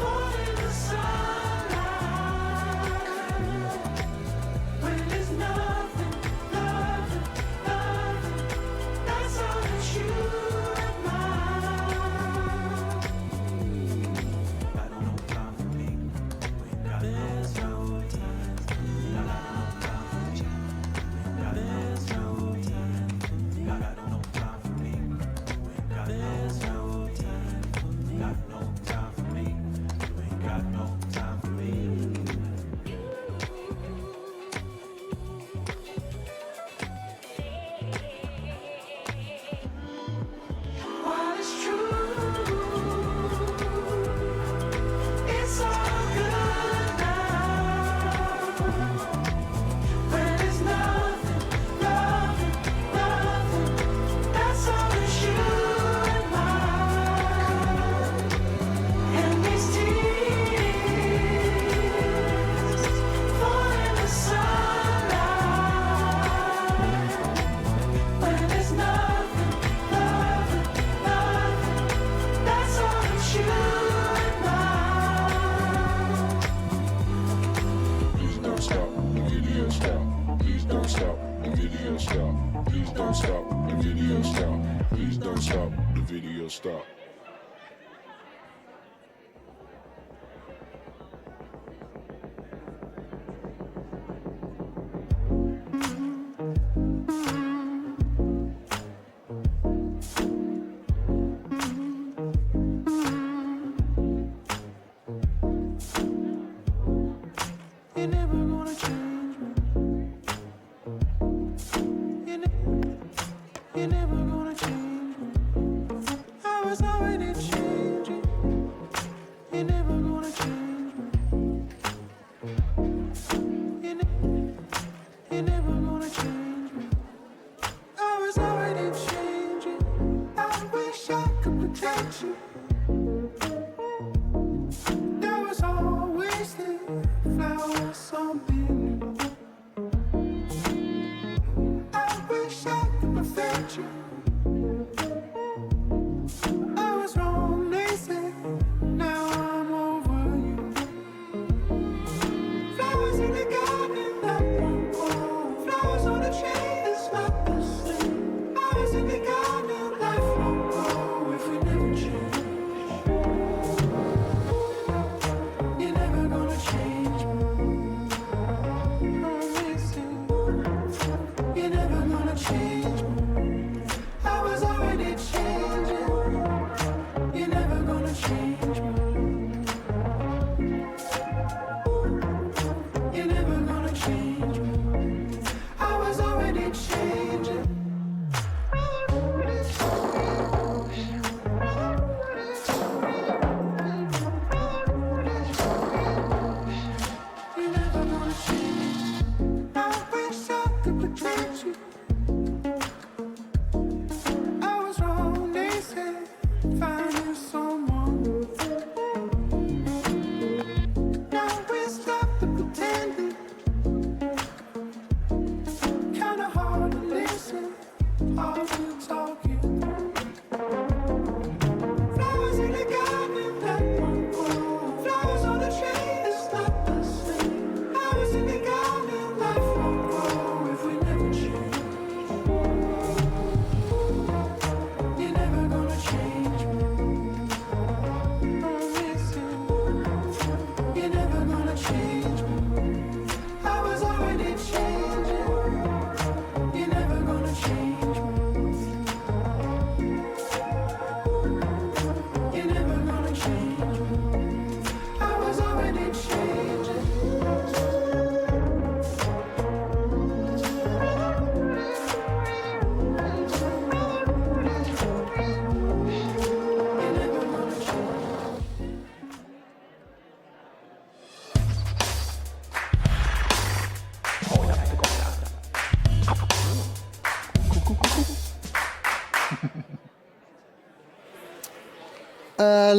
For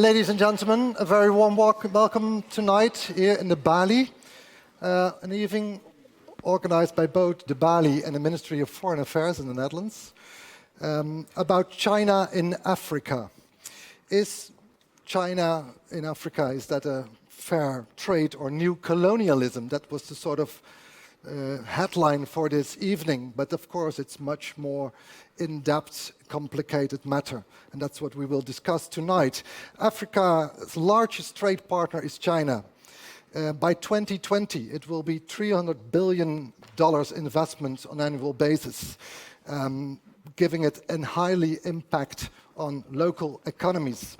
Ladies and gentlemen, a very warm welcome tonight here in the Bali, an evening organized by both the Bali and the Ministry of Foreign Affairs in the Netherlands, about China in Africa. Is China in Africa, is that a fair trade or new colonialism? That was the sort of headline for this evening, but of course it's much more in-depth, complicated matter, and that's what we will discuss tonight. Africa's largest trade partner is China. By 2020, it will be $300 billion investment on an annual basis, giving it a highly impact on local economies.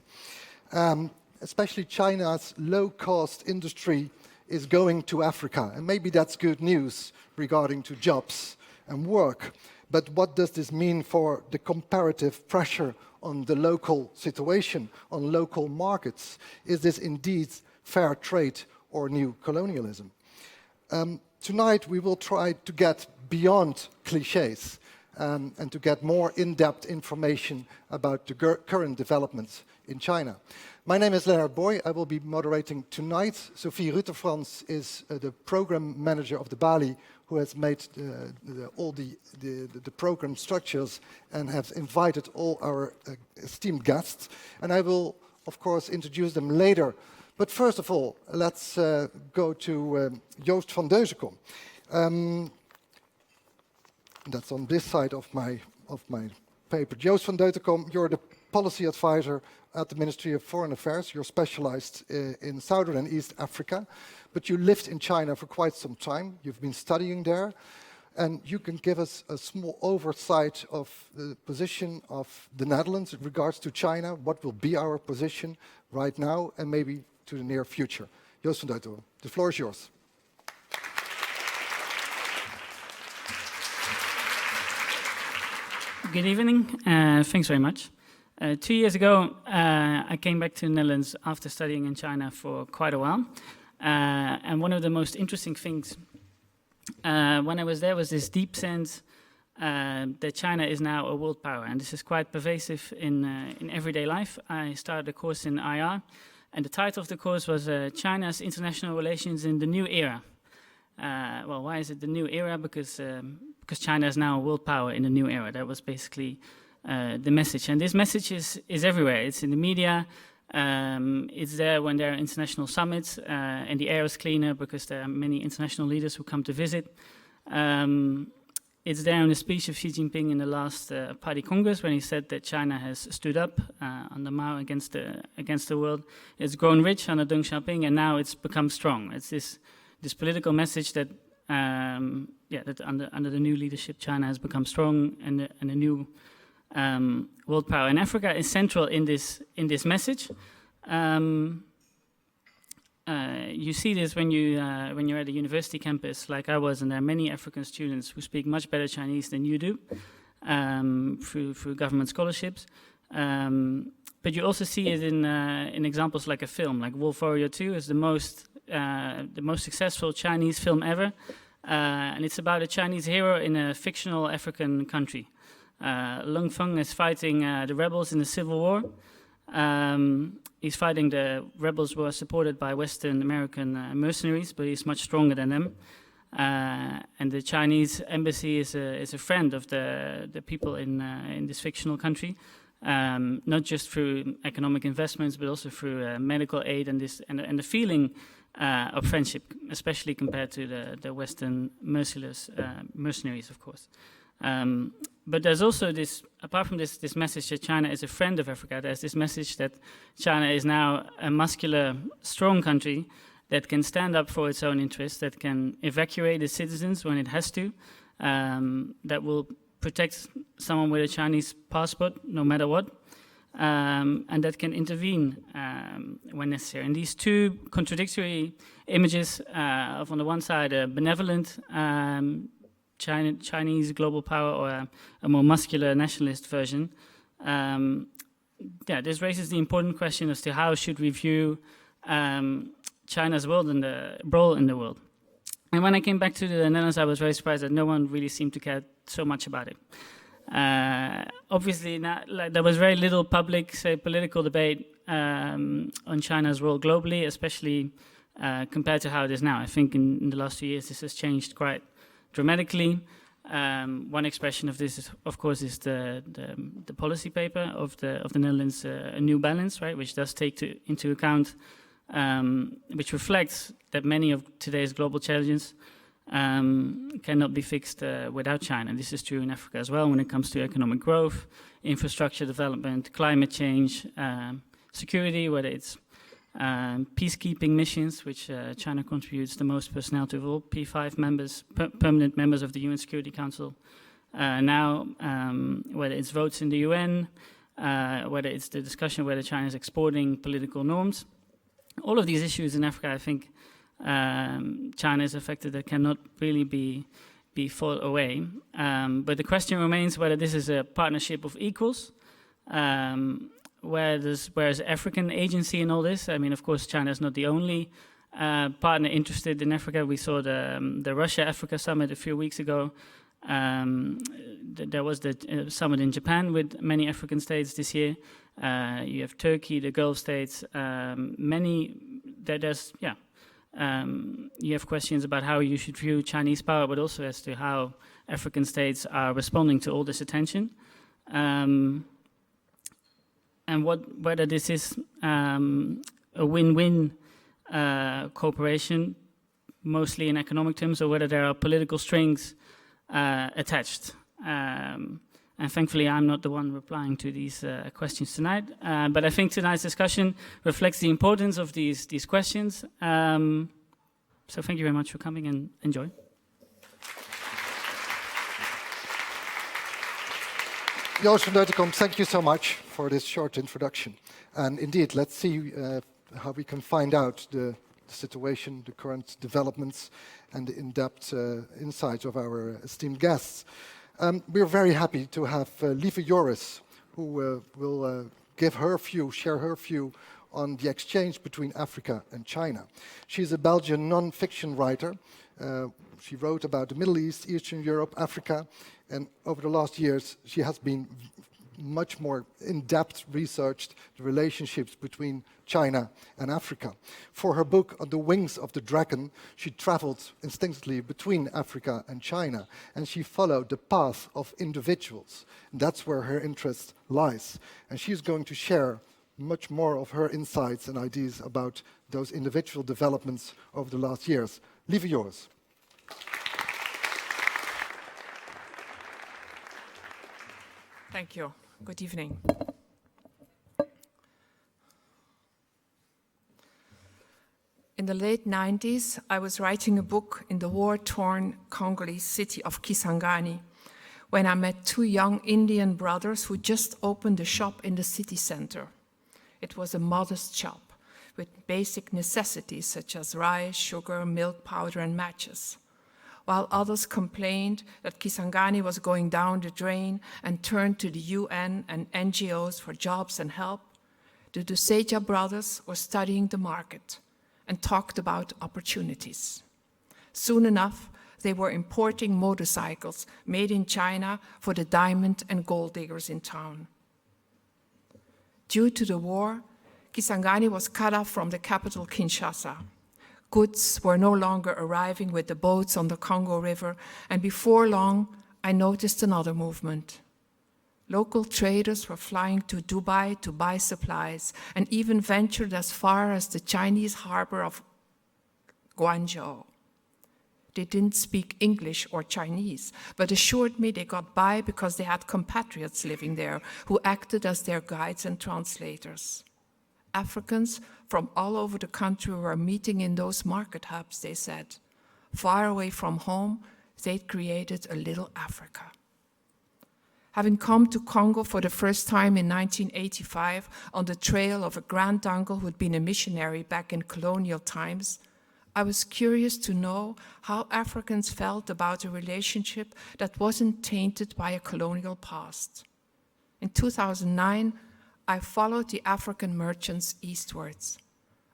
Especially China's low-cost industry is going to Africa, and maybe that's good news regarding to jobs and work. But what does this mean for the comparative pressure on the local situation, on local markets? Is this indeed fair trade or new colonialism? Tonight we will try to get beyond cliches and to get more in-depth information about the current developments in China. My name is Leonard Boy. I will be moderating tonight. Sophie Rutherfrans is the program manager of the Bali, who has made all the program structures and has invited all our esteemed guests. And I will, of course, introduce them later. But first of all, let's go to Joost van Deuzenkom. That's on this side of my paper. Joost van Deuzenkom, you're the policy advisor at the Ministry of Foreign Affairs. You're specialized in Southern and East Africa, but you lived in China for quite some time. You've been studying there, and you can give us a small oversight of the position of the Netherlands in regards to China, what will be our position right now, and maybe to the near future. Joost van Deuzenkom, the floor is yours. Good evening. Thanks very much. 2 years ago, I came back to the Netherlands after studying in China for quite a while. And one of the most interesting things when I was there was this deep sense that China is now a world power. And this is quite pervasive in everyday life. I started a course in IR, and the title of the course was China's International Relations in the New Era. Well, why is it the new era? Because China is now a world power in the new era. That was basically the message. And this message is everywhere. It's in the media. It's there when there are international summits, and the air is cleaner because there are many international leaders who come to visit. It's there in the speech of Xi Jinping in the last Party Congress when he said that China has stood up under Mao against the world. It's grown rich under Deng Xiaoping, and now it's become strong. It's this political message that that under the new leadership, China has become strong and a new world power. And Africa is central in this message. You see this when you're at a university campus, like I was, and there are many African students who speak much better Chinese than you do through government scholarships. But you also see it in examples like a film, like Wolf Warrior 2 is the most successful Chinese film ever, and it's about a Chinese hero in a fictional African country. Lung Feng is fighting the rebels in the Civil War. He's fighting the rebels who are supported by Western American mercenaries, but he's much stronger than them. And the Chinese embassy is a friend of the people in this fictional country, not just through economic investments, but also through medical aid and the feeling of friendship, especially compared to the Western mercenaries, of course. But there's also this, apart from this message that China is a friend of Africa, there's this message that China is now a muscular, strong country that can stand up for its own interests, that can evacuate its citizens when it has to, that will protect someone with a Chinese passport, no matter what, and that can intervene when necessary. And these two contradictory images of, on the one side, a benevolent Chinese global power or a more muscular nationalist version, this raises the important question as to how should we view China's role in the world. And when I came back to the Netherlands, I was very surprised that no one really seemed to care so much about it. Obviously, there was very little public, say, political debate on China's role globally, especially compared to how it is now. I think in the last 2 years, this has changed quite dramatically. One expression of this, of course, is the policy paper of the Netherlands, A New Balance, right, which does take into account, which reflects that many of today's global challenges cannot be fixed without China. This is true in Africa as well when it comes to economic growth, infrastructure development, climate change, security, whether it's peacekeeping missions, which China contributes the most personnel to of all P5 members, permanent members of the UN Security Council. Now, whether it's votes in the UN, whether it's the discussion whether China is exporting political norms, all of these issues in Africa, I think China is a factor that cannot really be fought away. But the question remains whether this is a partnership of equals, whereas African agency in all this. I mean, of course, China is not the only partner interested in Africa. We saw the Russia-Africa summit a few weeks ago. There was the summit in Japan with many African states this year. You have Turkey, the Gulf states, you have questions about how you should view Chinese power, but also as to how African states are responding to all this attention. And whether this is a win-win cooperation, mostly in economic terms, or whether there are political strings attached. And thankfully, I'm not the one replying to these questions tonight. But I think tonight's discussion reflects the importance of these questions. So thank you very much for coming and enjoy. Joost van Deutenkom, thank you so much for this short introduction. And indeed, let's see how we can find out the situation, the current developments, and the in-depth insights of our esteemed guests. We're very happy to have Lieve Joris, who will share her view on the exchange between Africa and China. She's a Belgian non-fiction writer. She wrote about the Middle East, Eastern Europe, Africa, and over the last years, she has been much more in-depth researched the relationships between China and Africa. For her book, On the Wings of the Dragon, she traveled instinctively between Africa and China, and she followed the path of individuals. And that's where her interest lies. And she's going to share much more of her insights and ideas about those individual developments over the last years. Lieve Joris. Thank you. Good evening. In the late 90s, I was writing a book in the war-torn Congolese city of Kisangani when I met two young Indian brothers who just opened a shop in the city center. It was a modest shop with basic necessities such as rice, sugar, milk powder, and matches. While others complained that Kisangani was going down the drain and turned to the UN and NGOs for jobs and help, the Duseja brothers were studying the market and talked about opportunities. Soon enough, they were importing motorcycles made in China for the diamond and gold diggers in town. Due to the war, Kisangani was cut off from the capital, Kinshasa. Goods were no longer arriving with the boats on the Congo River, and before long, I noticed another movement. Local traders were flying to Dubai to buy supplies and even ventured as far as the Chinese harbor of Guangzhou. They didn't speak English or Chinese, but assured me they got by because they had compatriots living there who acted as their guides and translators. Africans from all over the country were meeting in those market hubs, they said. Far away from home, they'd created a little Africa. Having come to Congo for the first time in 1985 on the trail of a granduncle who'd been a missionary back in colonial times, I was curious to know how Africans felt about a relationship that wasn't tainted by a colonial past. In 2009, I followed the African merchants eastwards.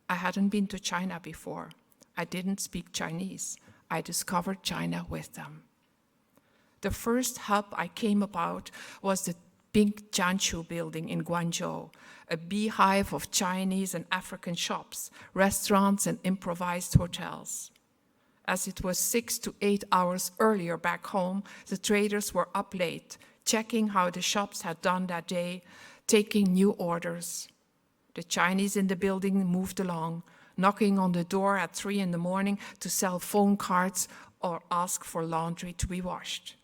I hadn't been to China before. I didn't speak Chinese. I discovered China with them. The first hub I came about was the Pink Jianshu building in Guangzhou, a beehive of Chinese and African shops, restaurants, and improvised hotels. As it was 6 to 8 hours earlier back home, the traders were up late, checking how the shops had done that day, taking new orders. The Chinese in the building moved along, knocking on the door at 3 in the morning to sell phone cards or ask for laundry to be washed.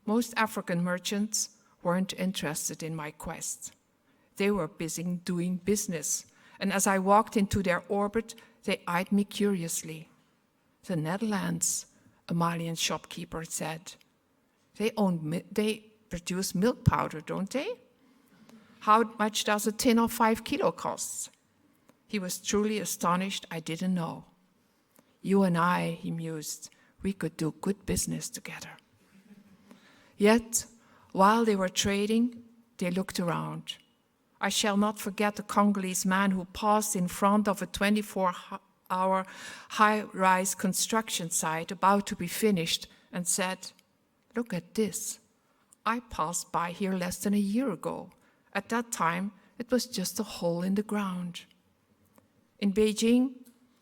Most African merchants weren't interested in my quest. They were busy doing business, and as I walked into their orbit, they eyed me curiously. The Netherlands, a Malian shopkeeper said. They produce milk powder, don't they? How much does a tin of 5 kilo cost? He was truly astonished I didn't know. You and I, he mused, we could do good business together. Yet, while they were trading, they looked around. I shall not forget the Congolese man who paused in front of a 24-hour high-rise construction site about to be finished and said, "Look at this. I passed by here less than a year ago. At that time, it was just a hole in the ground." In Beijing,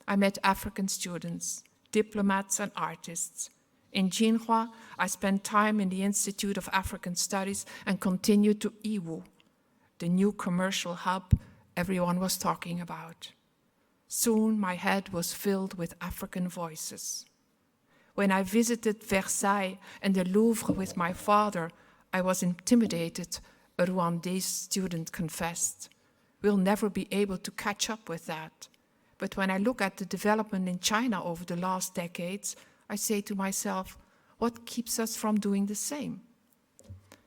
I met African students, diplomats, and artists. In Jinhua, I spent time in the Institute of African Studies and continued to Yiwu, the new commercial hub everyone was talking about. Soon my head was filled with African voices. When I visited Versailles and the Louvre with my father, I was intimidated, a Rwandese student confessed. We'll never be able to catch up with that. But when I look at the development in China over the last decades, I say to myself, what keeps us from doing the same?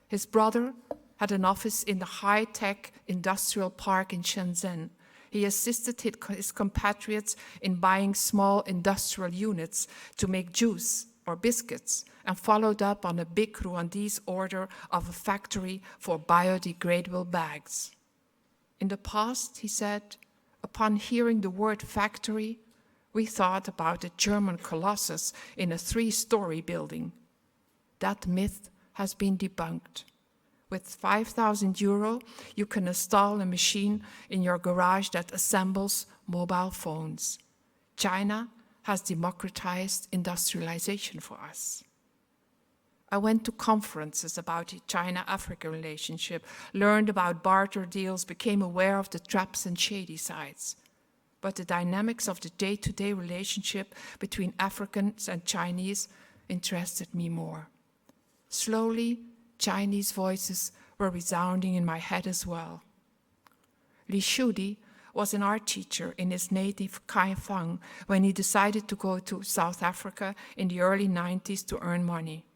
His brother had an office in the high-tech industrial park in Shenzhen. He assisted his compatriots in buying small industrial units to make juice or biscuits, and followed up on a big Rwandese order of a factory for biodegradable bags. In the past, he said, upon hearing the word factory, we thought about a German colossus in a 3-story building. That myth has been debunked. With 5,000 euro, you can install a machine in your garage that assembles mobile phones. China has democratized industrialization for us. I went to conferences about the China-Africa relationship, learned about barter deals, became aware of the traps and shady sides. But the dynamics of the day-to-day relationship between Africans and Chinese interested me more. Slowly, Chinese voices were resounding in my head as well. Li Shudi was an art teacher in his native Kaifeng when he decided to go to South Africa in the early 90s to earn money.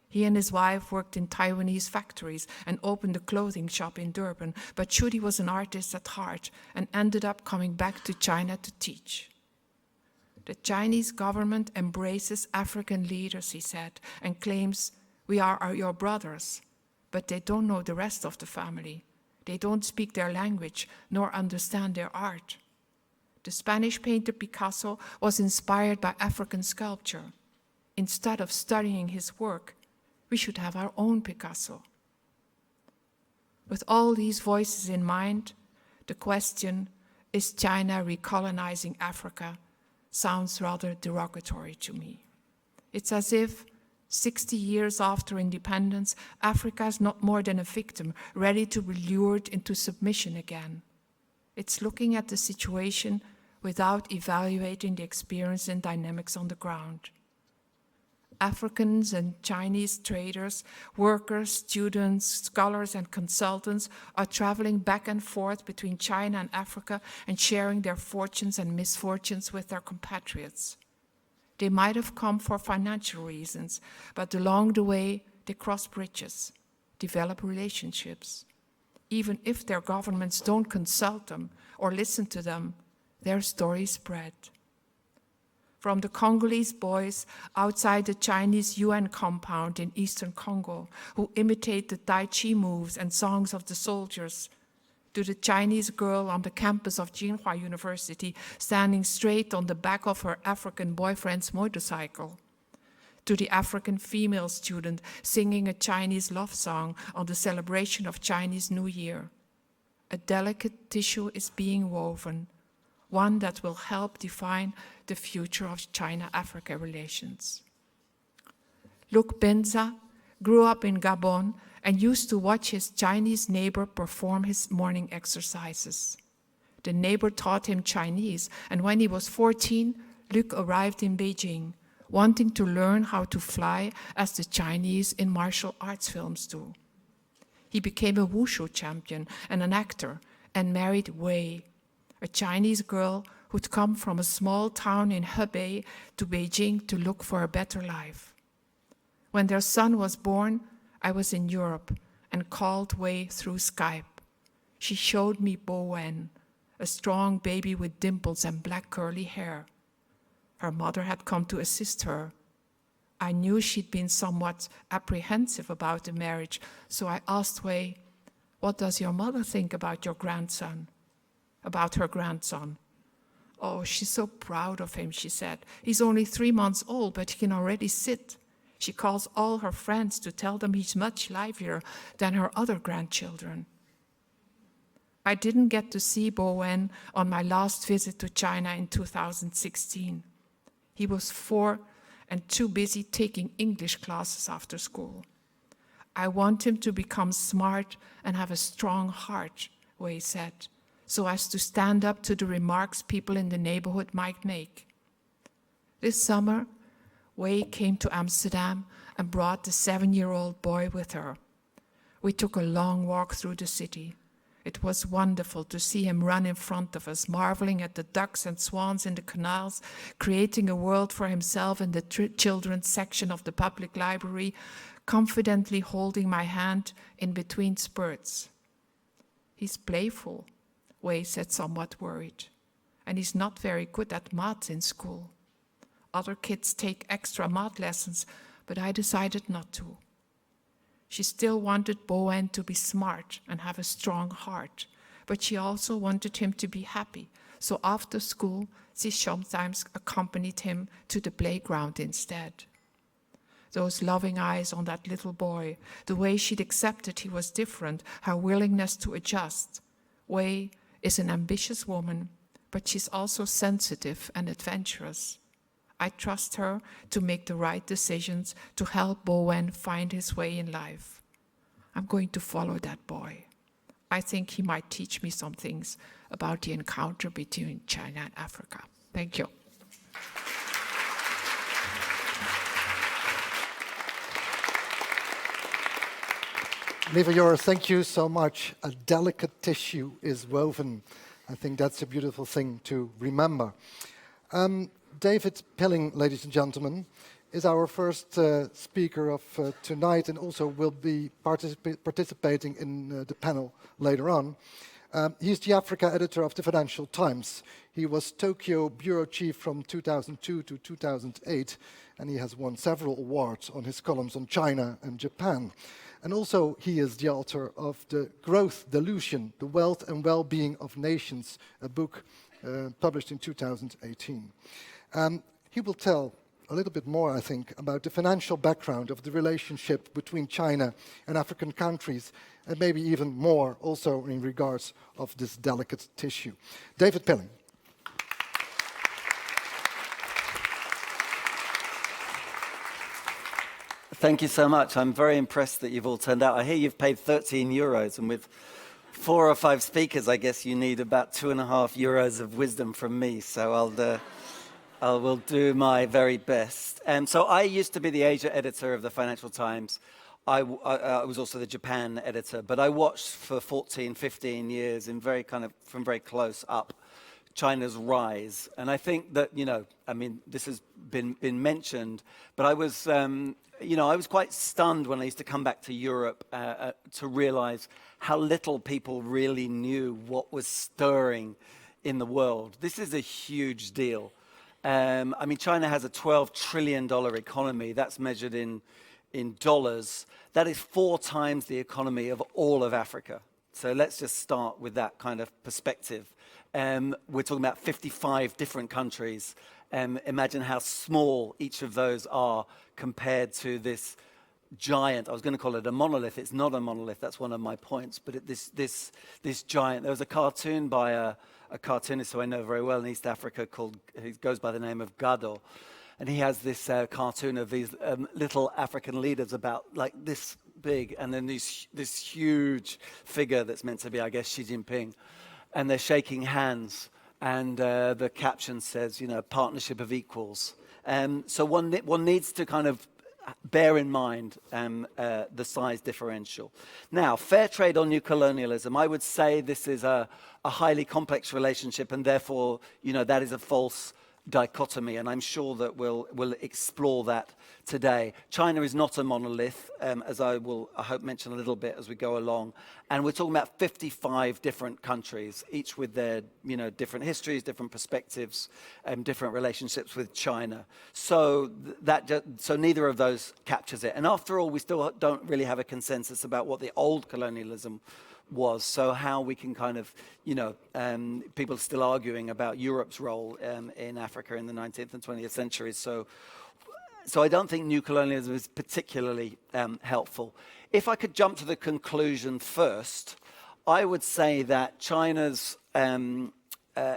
He and his wife worked in Taiwanese factories and opened a clothing shop in Durban, but Shudi was an artist at heart and ended up coming back to China to teach. The Chinese government embraces African leaders, he said, and claims, we are your brothers, but they don't know the rest of the family. They don't speak their language nor understand their art. The Spanish painter Picasso was inspired by African sculpture. Instead of studying his work, we should have our own Picasso. With all these voices in mind, the question, is China recolonizing Africa, sounds rather derogatory to me. It's as if 60 years after independence, Africa is not more than a victim, ready to be lured into submission again. It's looking at the situation without evaluating the experience and dynamics on the ground. Africans and Chinese traders, workers, students, scholars, and consultants are traveling back and forth between China and Africa and sharing their fortunes and misfortunes with their compatriots. They might have come for financial reasons, but along the way, they cross bridges, develop relationships. Even if their governments don't consult them or listen to them, their stories spread. From the Congolese boys outside the Chinese UN compound in eastern Congo, who imitate the Tai Chi moves and songs of the soldiers, to the Chinese girl on the campus of Jinhua University standing straight on the back of her African boyfriend's motorcycle, to the African female student singing a Chinese love song on the celebration of Chinese New Year. A delicate tissue is being woven, one that will help define the future of China-Africa relations. Luc Benza grew up in Gabon and used to watch his Chinese neighbor perform his morning exercises. The neighbor taught him Chinese, and when he was 14, Luc arrived in Beijing, wanting to learn how to fly as the Chinese in martial arts films do. He became a wushu champion and an actor and married Wei, a Chinese girl who'd come from a small town in Hebei to Beijing to look for a better life. When their son was born, I was in Europe and called Wei through Skype. She showed me Bo Wen, a strong baby with dimples and black curly hair. Her mother had come to assist her. I knew she'd been somewhat apprehensive about the marriage, so I asked Wei, "What does your mother think about your grandson?" About her grandson. "Oh, she's so proud of him," she said. "He's only 3 months old, but he can already sit. She calls all her friends to tell them he's much livelier than her other grandchildren." I didn't get to see Bo Wen on my last visit to China in 2016. He was 4 and too busy taking English classes after school. "I want him to become smart and have a strong heart," Wei said, "so as to stand up to the remarks people in the neighborhood might make." This summer, Wei came to Amsterdam and brought the 7-year-old boy with her. We took a long walk through the city. It was wonderful to see him run in front of us, marveling at the ducks and swans in the canals, creating a world for himself in the children's section of the public library, confidently holding my hand in between spurts. "He's playful," Wei said, somewhat worried, "and he's not very good at maths in school. Other kids take extra math lessons, but I decided not to." She still wanted Bo Wen to be smart and have a strong heart, but she also wanted him to be happy. So after school, she sometimes accompanied him to the playground instead. Those loving eyes on that little boy, the way she'd accepted he was different, her willingness to adjust. Wei is an ambitious woman, but she's also sensitive and adventurous. I trust her to make the right decisions to help Bo Wen find his way in life. I'm going to follow that boy. I think he might teach me some things about the encounter between China and Africa. Thank you. Lieve Joris, thank you so much. A delicate tissue is woven. I think that's a beautiful thing to remember. David Pilling, ladies and gentlemen, is our first speaker of tonight and also will be participating in the panel later on. He's the Africa editor of the Financial Times. He was Tokyo bureau chief from 2002 to 2008, and he has won several awards on his columns on China and Japan. And also he is the author of The Growth Delusion, The Wealth and Well-Being of Nations, a book published in 2018. He will tell a little bit more, I think, about the financial background of the relationship between China and African countries, and maybe even more also in regards of this delicate tissue. David Pilling. Thank you so much. I'm very impressed that you've all turned out. I hear you've paid 13 euros, and with 4 or 5 speakers, I guess you need about 2.5 euros of wisdom from me, so I will do my very best. So I used to be the Asia editor of the Financial Times. I was also the Japan editor, but I watched for 14, 15 years in from very close up China's rise. And I think that, this has been mentioned, but I was, I was quite stunned when I used to come back to Europe to realize how little people really knew what was stirring in the world. This is a huge deal. China has a $12 trillion economy. That's measured in dollars. That is 4 times the economy of all of Africa. So let's just start with that kind of perspective. we're talking about 55 different countries. Imagine how small each of those are compared to this giant. I was going to call it a monolith. It's not a monolith. That's one of my points. But this giant. There was a cartoon by a cartoonist who I know very well in East Africa who goes by the name of Gado, and he has this cartoon of these little African leaders about like this big, and then this huge figure that's meant to be, I guess, Xi Jinping, and they're shaking hands, and the caption says, partnership of equals. So one needs to kind of bear in mind the size differential. Now, fair trade or new colonialism, I would say this is a highly complex relationship, and therefore, that is a false dichotomy, and I'm sure that we'll explore that today. China is not a monolith, as I hope mention a little bit as we go along, and we're talking about 55 different countries, each with their different histories, different perspectives, different relationships with China. So so neither of those captures it. And after all, we still don't really have a consensus about what the old colonialism was. So how we can kind of, people are still arguing about Europe's role in Africa in the 19th and 20th centuries. So I don't think new colonialism is particularly helpful. If I could jump to the conclusion first, I would say that China's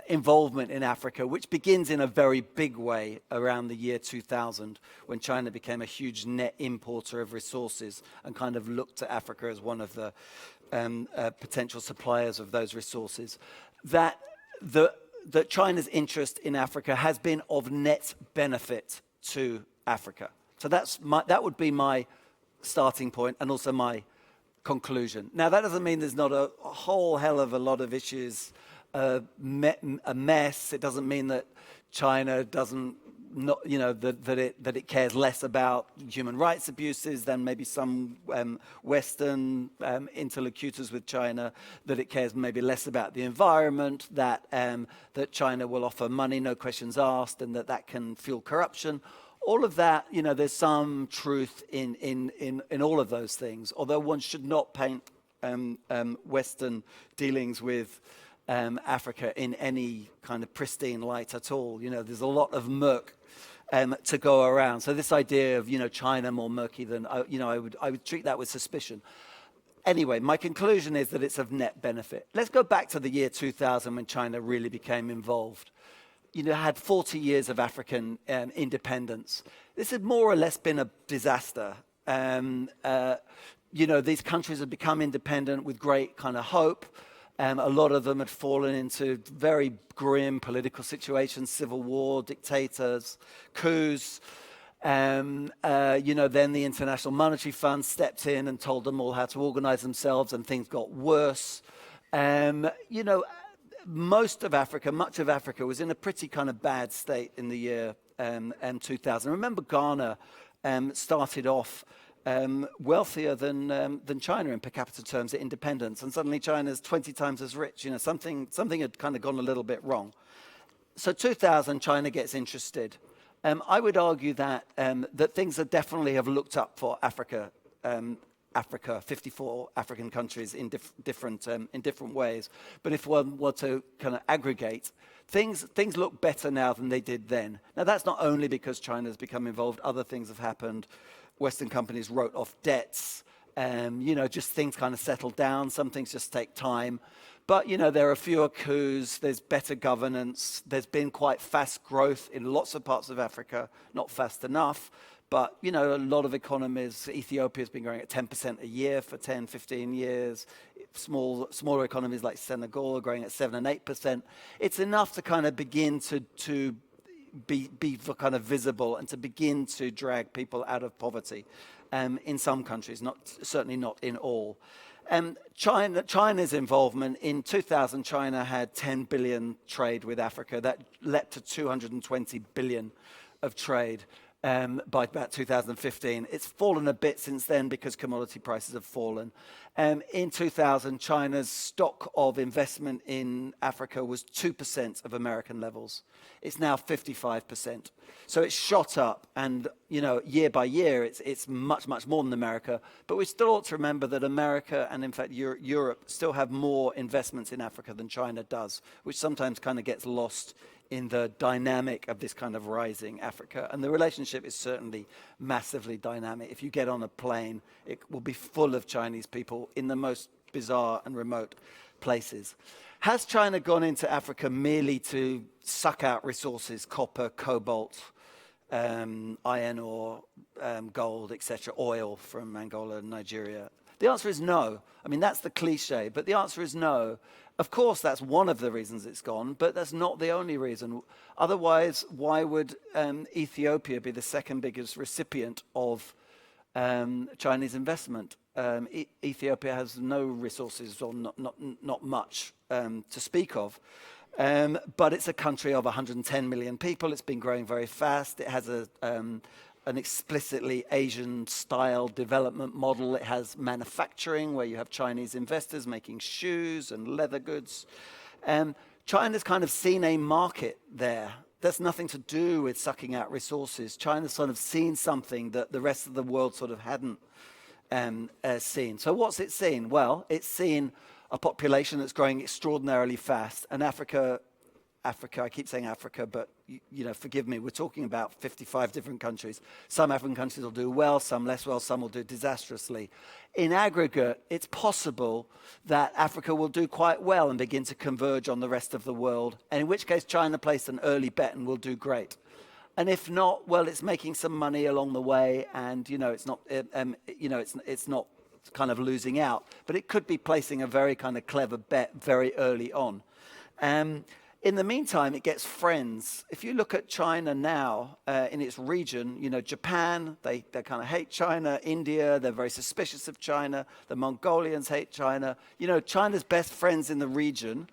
involvement in Africa, which begins in a very big way around the year 2000, when China became a huge net importer of resources and kind of looked to Africa as one of the potential suppliers of those resources, that China's interest in Africa has been of net benefit to Africa. So that would be my starting point and also my conclusion. Now, that doesn't mean there's not a whole hell of a lot of issues, a mess. It doesn't mean that China doesn't that it cares less about human rights abuses than maybe some Western interlocutors with China, that it cares maybe less about the environment, that China will offer money, no questions asked, and that can fuel corruption. All of that, there's some truth in all of those things, although one should not paint Western dealings with Africa in any kind of pristine light at all. There's a lot of murk to go around. So this idea of, China more murky than, I would treat that with suspicion. Anyway, my conclusion is that it's of net benefit. Let's go back to the year 2000 when China really became involved. Had 40 years of African independence. This had more or less been a disaster. These countries had become independent with great kind of hope. A lot of them had fallen into very grim political situations, civil war, dictators, coups. Then the International Monetary Fund stepped in and told them all how to organize themselves, and things got worse. Much of Africa was in a pretty kind of bad state in the year 2000. Remember, Ghana started off wealthier than China in per capita terms at independence, and suddenly China's 20 times as rich. Something had kind of gone a little bit wrong. So 2000, China gets interested. I would argue that things that definitely have looked up for Africa, 54 African countries in different ways. But if one were to kind of aggregate, things look better now than they did then. Now, that's not only because China's become involved. Other things have happened. Western companies wrote off debts. Just things kind of settled down. Some things just take time. But, there are fewer coups. There's better governance. There's been quite fast growth in lots of parts of Africa. Not fast enough. But, a lot of economies, Ethiopia's been growing at 10% a year for 10, 15 years. Smaller economies like Senegal are growing at 7 and 8%. It's enough to kind of begin to be kind of visible and to begin to drag people out of poverty in some countries, certainly not in all. China's involvement in 2000, China had 10 billion trade with Africa. That leapt to 220 billion of trade. by about 2015. It's fallen a bit since then because commodity prices have fallen. In 2000, China's stock of investment in Africa was 2% of American levels. It's now 55%. So it's shot up, and year by year, it's much, much more than America. But we still ought to remember that America and, in fact, Europe still have more investments in Africa than China does, which sometimes kind of gets lost in the dynamic of this kind of rising Africa. And the relationship is certainly massively dynamic. If you get on a plane, it will be full of Chinese people in the most bizarre and remote places. Has China gone into Africa merely to suck out resources, copper, cobalt, iron ore, gold, etc., oil from Angola and Nigeria? The answer is no. I mean, that's the cliche, but the answer is no. Of course, that's one of the reasons it's gone, but that's not the only reason. Otherwise, why would Ethiopia be the second biggest recipient of Chinese investment? Ethiopia has no resources, or not much to speak of. But it's a country of 110 million people. It's been growing very fast. It has an explicitly Asian-style development model. It has manufacturing, where you have Chinese investors making shoes and leather goods. China's kind of seen a market there. That's nothing to do with sucking out resources. China's sort of seen something that the rest of the world sort of hadn't seen. So what's it seen? Well, it's seen a population that's growing extraordinarily fast, and Africa, I keep saying Africa, but forgive me, we're talking about 55 different countries. Some African countries will do well, some less well, some will do disastrously. In aggregate, it's possible that Africa will do quite well and begin to converge on the rest of the world, and in which case China placed an early bet and will do great. And if not, well, it's making some money along the way, and it's not kind of losing out, but it could be placing a very kind of clever bet very early on. In the meantime, it gets friends. If you look at China now in its region, Japan, they kind of hate China. India, they're very suspicious of China. The Mongolians hate China. China's best friends in the region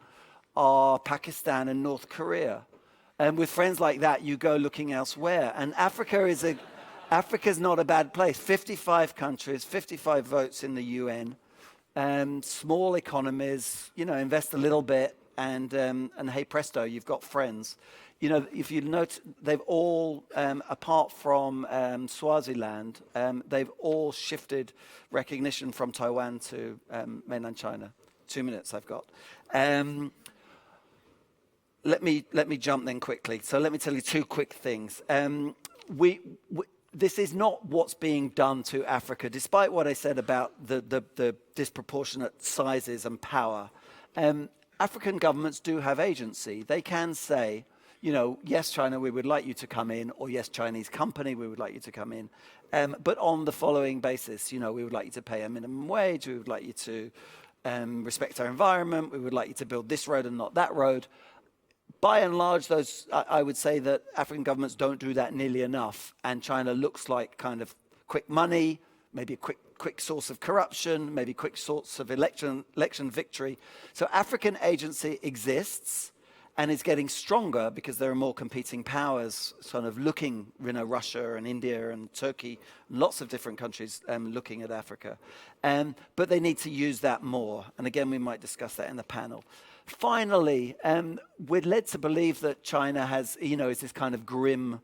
are Pakistan and North Korea. And with friends like that, you go looking elsewhere. And Africa's not a bad place. 55 countries, 55 votes in the UN, small economies, invest a little bit. And hey presto, you've got friends. If you note, they've all, apart from Swaziland, they've all shifted recognition from Taiwan to mainland China. 2 minutes I've got. Let me jump then quickly. So let me tell you two quick things. This is not what's being done to Africa, despite what I said about the disproportionate sizes and power. African governments do have agency. They can say, yes, China, we would like you to come in, or yes, Chinese company, we would like you to come in, but on the following basis. We would like you to pay a minimum wage, we would like you to respect our environment, we would like you to build this road and not that road. By and large, I would say that African governments don't do that nearly enough, and China looks like kind of quick money, maybe a quick source of corruption, maybe quick source of election victory. So African agency exists and is getting stronger because there are more competing powers sort of looking, Russia and India and Turkey, lots of different countries looking at Africa. But they need to use that more. And again, we might discuss that in the panel. Finally, we're led to believe that China is this kind of grim,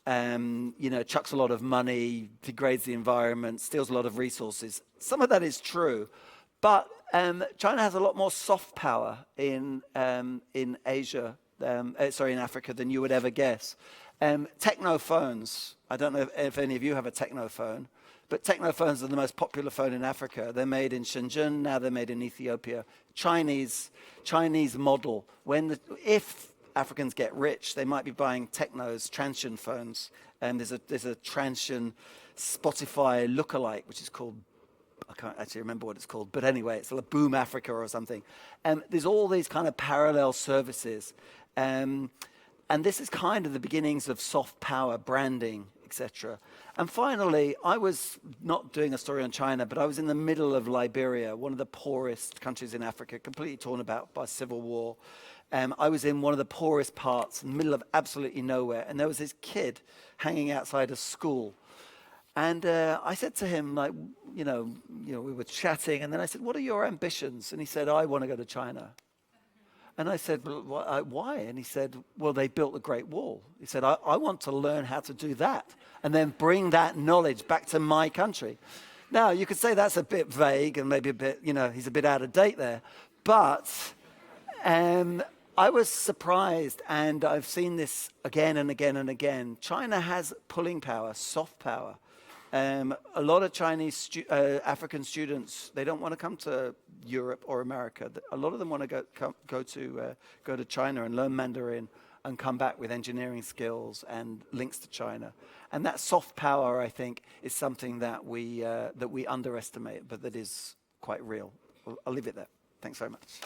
chucks a lot of money, degrades the environment, steals a lot of resources. Some of that is true, but China has a lot more soft power in Asia, in Africa than you would ever guess. Technophones, I don't know if any of you have a technophone, but technophones are the most popular phone in Africa. They're made in Shenzhen, now they're made in Ethiopia. Chinese model. If Africans get rich, they might be buying technos, Transsion phones. There's a Transsion Spotify lookalike, which is called, I can't actually remember what it's called, but anyway, it's like Boom Africa or something. There's all these kind of parallel services. And this is kind of the beginnings of soft power, branding, etc. And finally, I was not doing a story on China, but I was in the middle of Liberia, one of the poorest countries in Africa, completely torn about by civil war. I was in one of the poorest parts, in the middle of absolutely nowhere, and there was this kid hanging outside a school. And I said to him, like, we were chatting, and then I said, "What are your ambitions?" And he said, "I want to go to China." And I said, "Well, why?" And he said, "Well, they built the Great Wall." He said, I want to learn how to do that and then bring that knowledge back to my country. Now, you could say that's a bit vague and maybe a bit, he's a bit out of date there. But I was surprised, and I've seen this again and again and again. China has pulling power, soft power. A lot of Chinese African students, they don't want to come to Europe or America. A lot of them want to go to China and learn Mandarin and come back with engineering skills and links to China. And that soft power, I think, is something that we underestimate, but that is quite real. I'll leave it there. Thanks very much.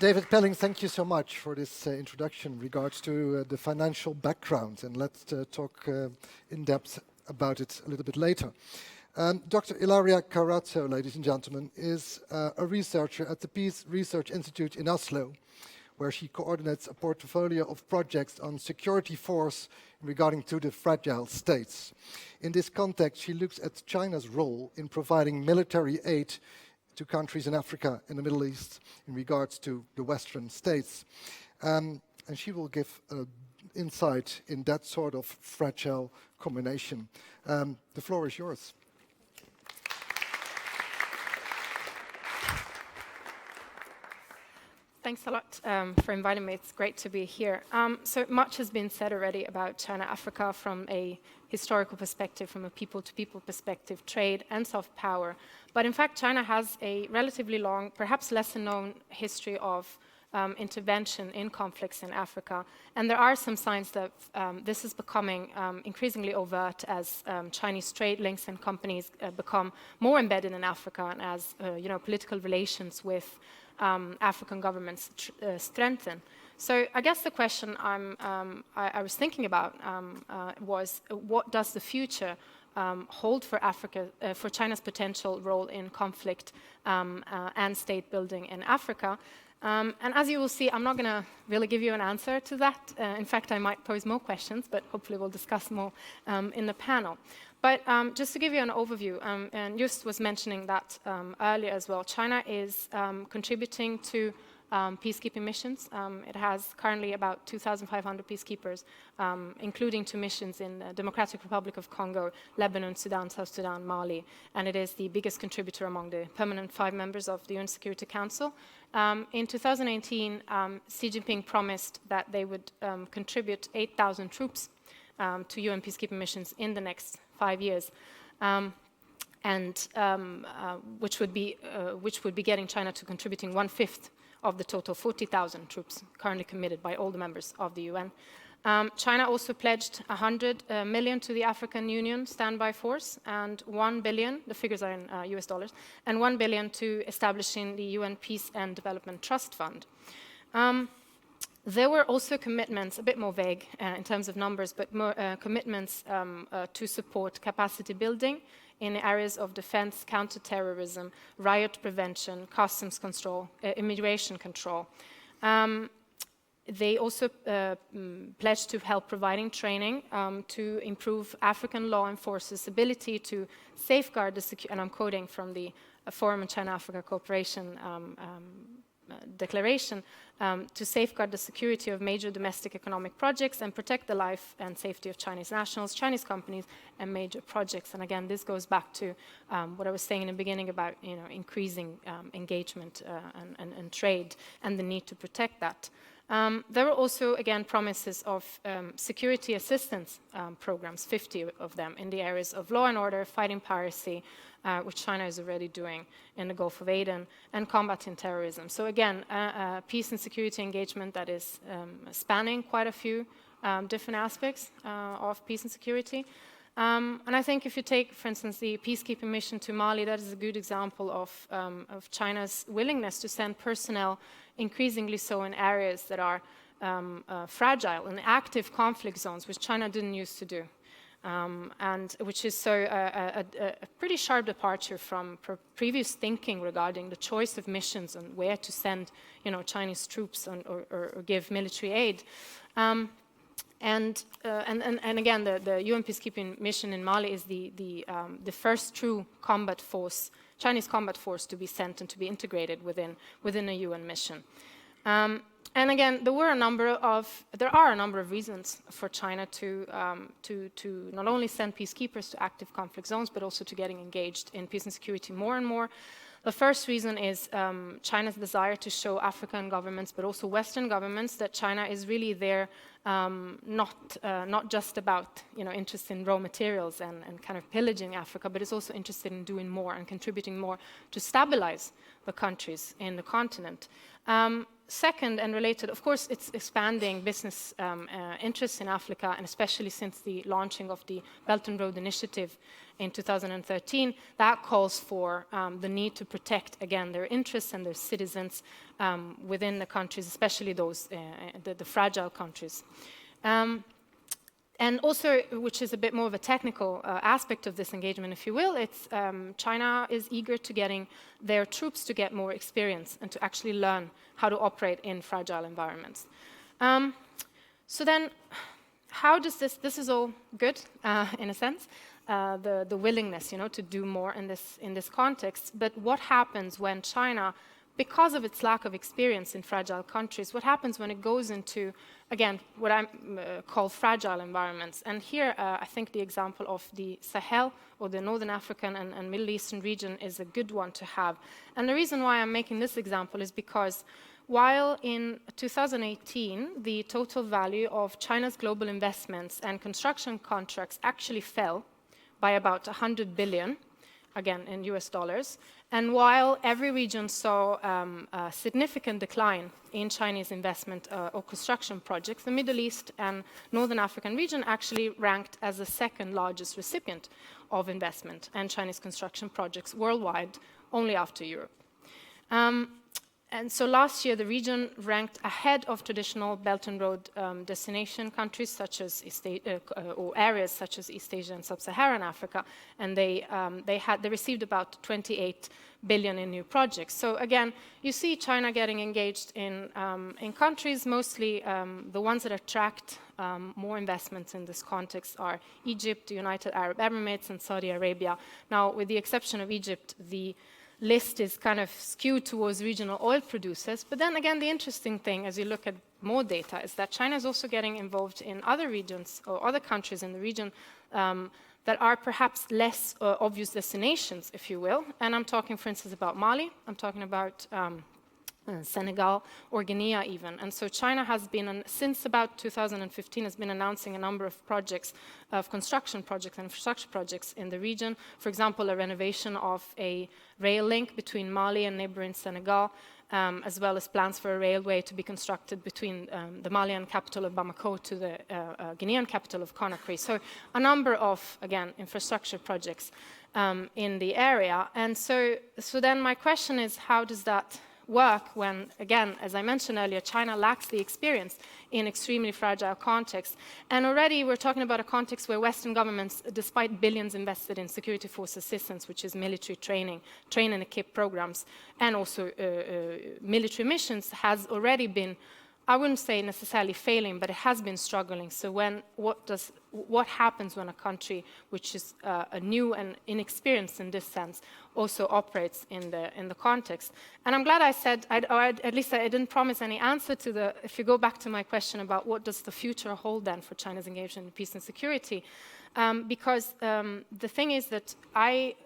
David Pelling, thank you so much for this introduction in regards to the financial background, and let's talk in depth about it a little bit later. Dr. Ilaria Carrozza, ladies and gentlemen, is a researcher at the Peace Research Institute in Oslo, where she coordinates a portfolio of projects on security force regarding to the fragile states. In this context, she looks at China's role in providing military aid to countries in Africa and the Middle East in regards to the Western states. And she will give insight in that sort of fragile combination. The floor is yours. Thanks a lot for inviting me. It's great to be here. So much has been said already about China-Africa from a historical perspective, from a people-to-people perspective, trade and soft power. But in fact, China has a relatively long, perhaps lesser-known history of intervention in conflicts in Africa. And there are some signs that this is becoming increasingly overt as Chinese trade links and companies become more embedded in Africa, and as political relations with African governments strengthen. So I guess the question I was thinking about was, what does the future hold for Africa, for China's potential role in conflict and state building in Africa? And as you will see, I'm not going to really give you an answer to that. In fact, I might pose more questions, but hopefully we'll discuss more in the panel. But just to give you an overview, and Just was mentioning that earlier as well, China is contributing to peacekeeping missions. It has currently about 2,500 peacekeepers, including 2 missions in the Democratic Republic of Congo, Lebanon, Sudan, South Sudan, Mali, and it is the biggest contributor among the permanent 5 members of the UN Security Council. In 2018, Xi Jinping promised that they would contribute 8,000 troops to UN peacekeeping missions in the next 5 years, which would be getting China to contributing 1/5 of the total 40,000 troops currently committed by all the members of the UN. China also pledged 100 million to the African Union standby force, and 1 billion, the figures are in US dollars, and 1 billion to establishing the UN Peace and Development Trust Fund. There were also commitments, a bit more vague in terms of numbers, but more commitments to support capacity building in areas of defense, counterterrorism, riot prevention, customs control, immigration control. They also pledged to help providing training to improve African law enforcement's ability to safeguard the security, and I'm quoting from the Forum on China-Africa Cooperation declaration, to safeguard the security of major domestic economic projects and protect the life and safety of Chinese nationals, Chinese companies, and major projects. And again, this goes back to what I was saying in the beginning about increasing engagement and trade and the need to protect that. There were also, again, promises of security assistance programs, 50 of them, in the areas of law and order, fighting piracy, which China is already doing in the Gulf of Aden, and combating terrorism. So again, peace and security engagement that is spanning quite a few different aspects of peace and security. And I think if you take, for instance, the peacekeeping mission to Mali, that is a good example of China's willingness to send personnel, increasingly so in areas that are fragile, in active conflict zones, which China didn't used to do. And which is so a pretty sharp departure from previous thinking regarding the choice of missions and where to send, Chinese troops or give military aid. And again, the UN peacekeeping mission in Mali is the first true combat force, Chinese combat force, to be sent and to be integrated within a UN mission. And again, there are a number of reasons for China to not only send peacekeepers to active conflict zones, but also to getting engaged in peace and security more and more. The first reason is China's desire to show African governments, but also Western governments, that China is really there, not just about interest in raw materials and kind of pillaging Africa, but is also interested in doing more and contributing more to stabilize the countries in the continent. Second, and related, of course, it's expanding business interests in Africa, and especially since the launching of the Belt and Road Initiative in 2013, that calls for the need to protect, again, their interests and their citizens within the countries, especially those, the fragile countries. And also, which is a bit more of a technical aspect of this engagement, if you will, it's China is eager to getting their troops to get more experience and to actually learn how to operate in fragile environments. So then, how does this is all good in a sense, the willingness, to do more in this context. But what happens when China, because of its lack of experience in fragile countries, what happens when it goes into, again, what I call fragile environments? And here, I think the example of the Sahel, or the Northern African and Middle Eastern region, is a good one to have. And the reason why I'm making this example is because while in 2018, the total value of China's global investments and construction contracts actually fell by about 100 billion, again in US dollars, and while every region saw a significant decline in Chinese investment or construction projects, the Middle East and Northern African region actually ranked as the second largest recipient of investment and Chinese construction projects worldwide, only after Europe. And so last year, the region ranked ahead of traditional Belt and Road destination countries, such as or areas such as East Asia and Sub-Saharan Africa, and they received about 28 billion in new projects. So again, you see China getting engaged in countries, mostly the ones that attract more investments in this context are Egypt, the United Arab Emirates, and Saudi Arabia. Now, with the exception of Egypt, the list is kind of skewed towards regional oil producers. But then again, the interesting thing, as you look at more data, is that China is also getting involved in other regions or other countries in the region that are perhaps less obvious destinations, if you will. And I'm talking, for instance, about Mali. I'm talking about Senegal or Guinea even. And so China has been, since about 2015, has been announcing a number of projects, of construction projects and infrastructure projects in the region. For example, a renovation of a rail link between Mali and neighboring Senegal, as well as plans for a railway to be constructed between the Malian capital of Bamako to the Guinean capital of Conakry. So a number of, again, infrastructure projects in the area. And so then my question is, how does that work when, again, as I mentioned earlier, China lacks the experience in extremely fragile contexts. And already we're talking about a context where Western governments, despite billions invested in security force assistance, which is military training, train and equip programs, and also military missions, has already been, I wouldn't say necessarily failing, but it has been struggling. So what happens when a country which is new and inexperienced in this sense also operates in the context? And I'm glad I said, or at least I didn't promise any answer to if you go back to my question about what does the future hold then for China's engagement in peace and security, because the thing is that I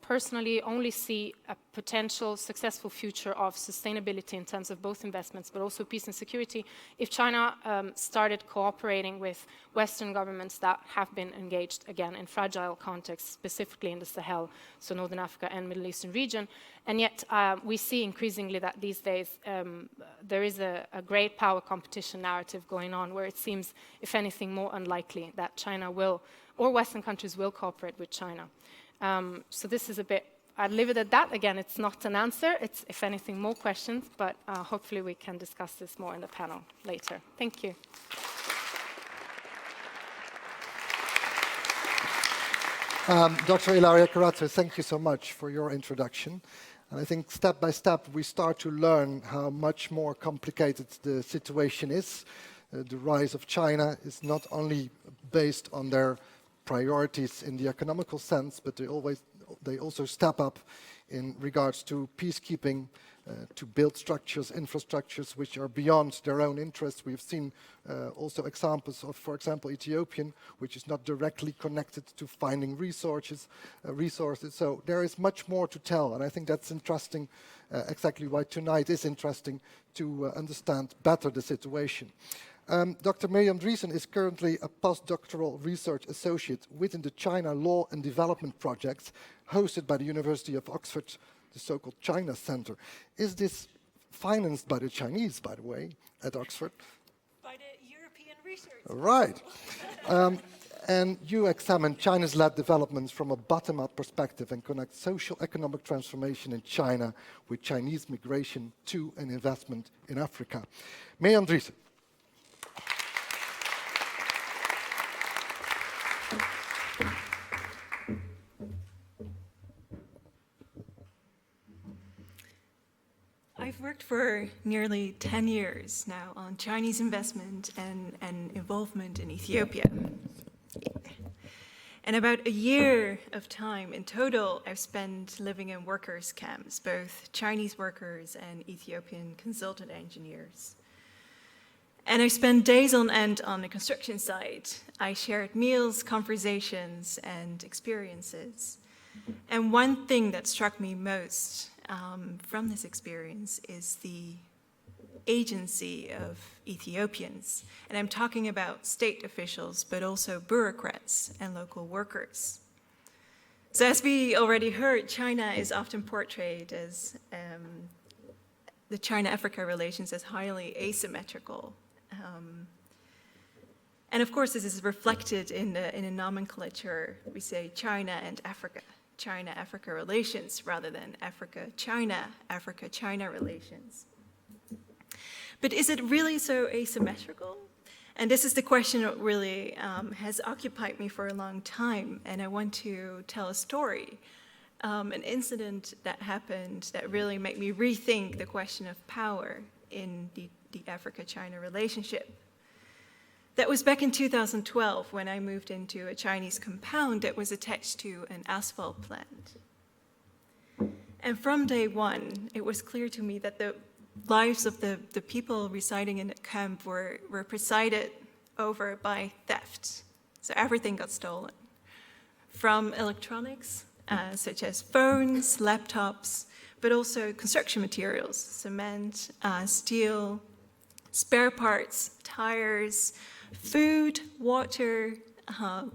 personally only see a potential successful future of sustainability in terms of both investments, but also peace and security, if China started cooperating with Western governments that have been engaged, again, in fragile contexts, specifically in the Sahel, so Northern Africa and Middle Eastern region. And yet we see increasingly that these days there is a great power competition narrative going on, where it seems, if anything, more unlikely that China will, or Western countries will cooperate with China. So this is a bit, I'd leave it at that. Again, it's not an answer, it's, if anything, more questions, but hopefully we can discuss this more in the panel later. Thank you. Dr. Ilaria Carrozza, thank you so much for your introduction. And I think step by step we start to learn how much more complicated the situation is. The rise of China is not only based on their priorities in the economical sense, but they also step up in regards to peacekeeping, to build structures, infrastructures which are beyond their own interests. We've seen also examples of, for example, Ethiopian, which is not directly connected to finding resources. So there is much more to tell, and I think that's interesting, exactly why tonight is interesting, to understand better the situation. Dr. Miriam Driessen is currently a postdoctoral research associate within the China Law and Development Project, hosted by the University of Oxford, the so-called China Center. Is this financed by the Chinese, by the way, at Oxford? By the European Research. Right. And you examine China's led developments from a bottom-up perspective and connect social economic transformation in China with Chinese migration to and investment in Africa. Miriam Driessen. I've worked for nearly 10 years now on Chinese investment and involvement in Ethiopia. And about a year of time in total I've spent living in workers' camps, both Chinese workers and Ethiopian consultant engineers. And I spent days on end on the construction site. I shared meals, conversations, and experiences. And one thing that struck me most from this experience is the agency of Ethiopians. And I'm talking about state officials, but also bureaucrats and local workers. So as we already heard, China is often portrayed as the China-Africa relations as highly asymmetrical. And of course, this is reflected in a nomenclature. We say China and Africa. China-Africa relations rather than Africa-China, Africa-China relations. But is it really so asymmetrical? And this is the question that really has occupied me for a long time, and I want to tell a story, an incident that happened that really made me rethink the question of power in the Africa-China relationship. That was back in 2012 when I moved into a Chinese compound that was attached to an asphalt plant. And from day one, it was clear to me that the lives of the people residing in the camp were presided over by theft. So everything got stolen. From electronics, such as phones, laptops, but also construction materials, cement, steel, spare parts, tires, food, water,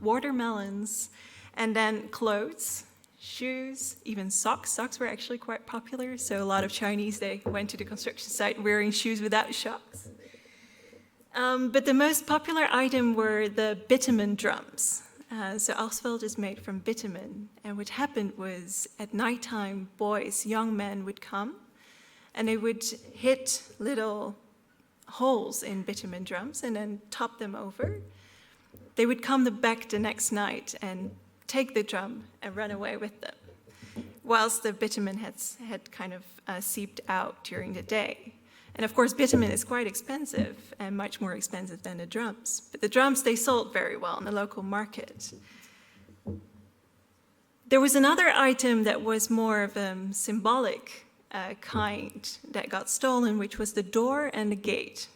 watermelons, and then clothes, shoes, even socks. Socks were actually quite popular, so a lot of Chinese, they went to the construction site wearing shoes without socks. But the most popular item were the bitumen drums. So asphalt is made from bitumen, and what happened was at nighttime, boys, young men would come, and they would hit little holes in bitumen drums and then top them over. They would come back the next night and take the drum and run away with them, whilst the bitumen had kind of seeped out during the day. And of course, bitumen is quite expensive and much more expensive than the drums. But the drums, they sold very well in the local market. There was another item that was more of a symbolic kind that got stolen, which was the door and the gate.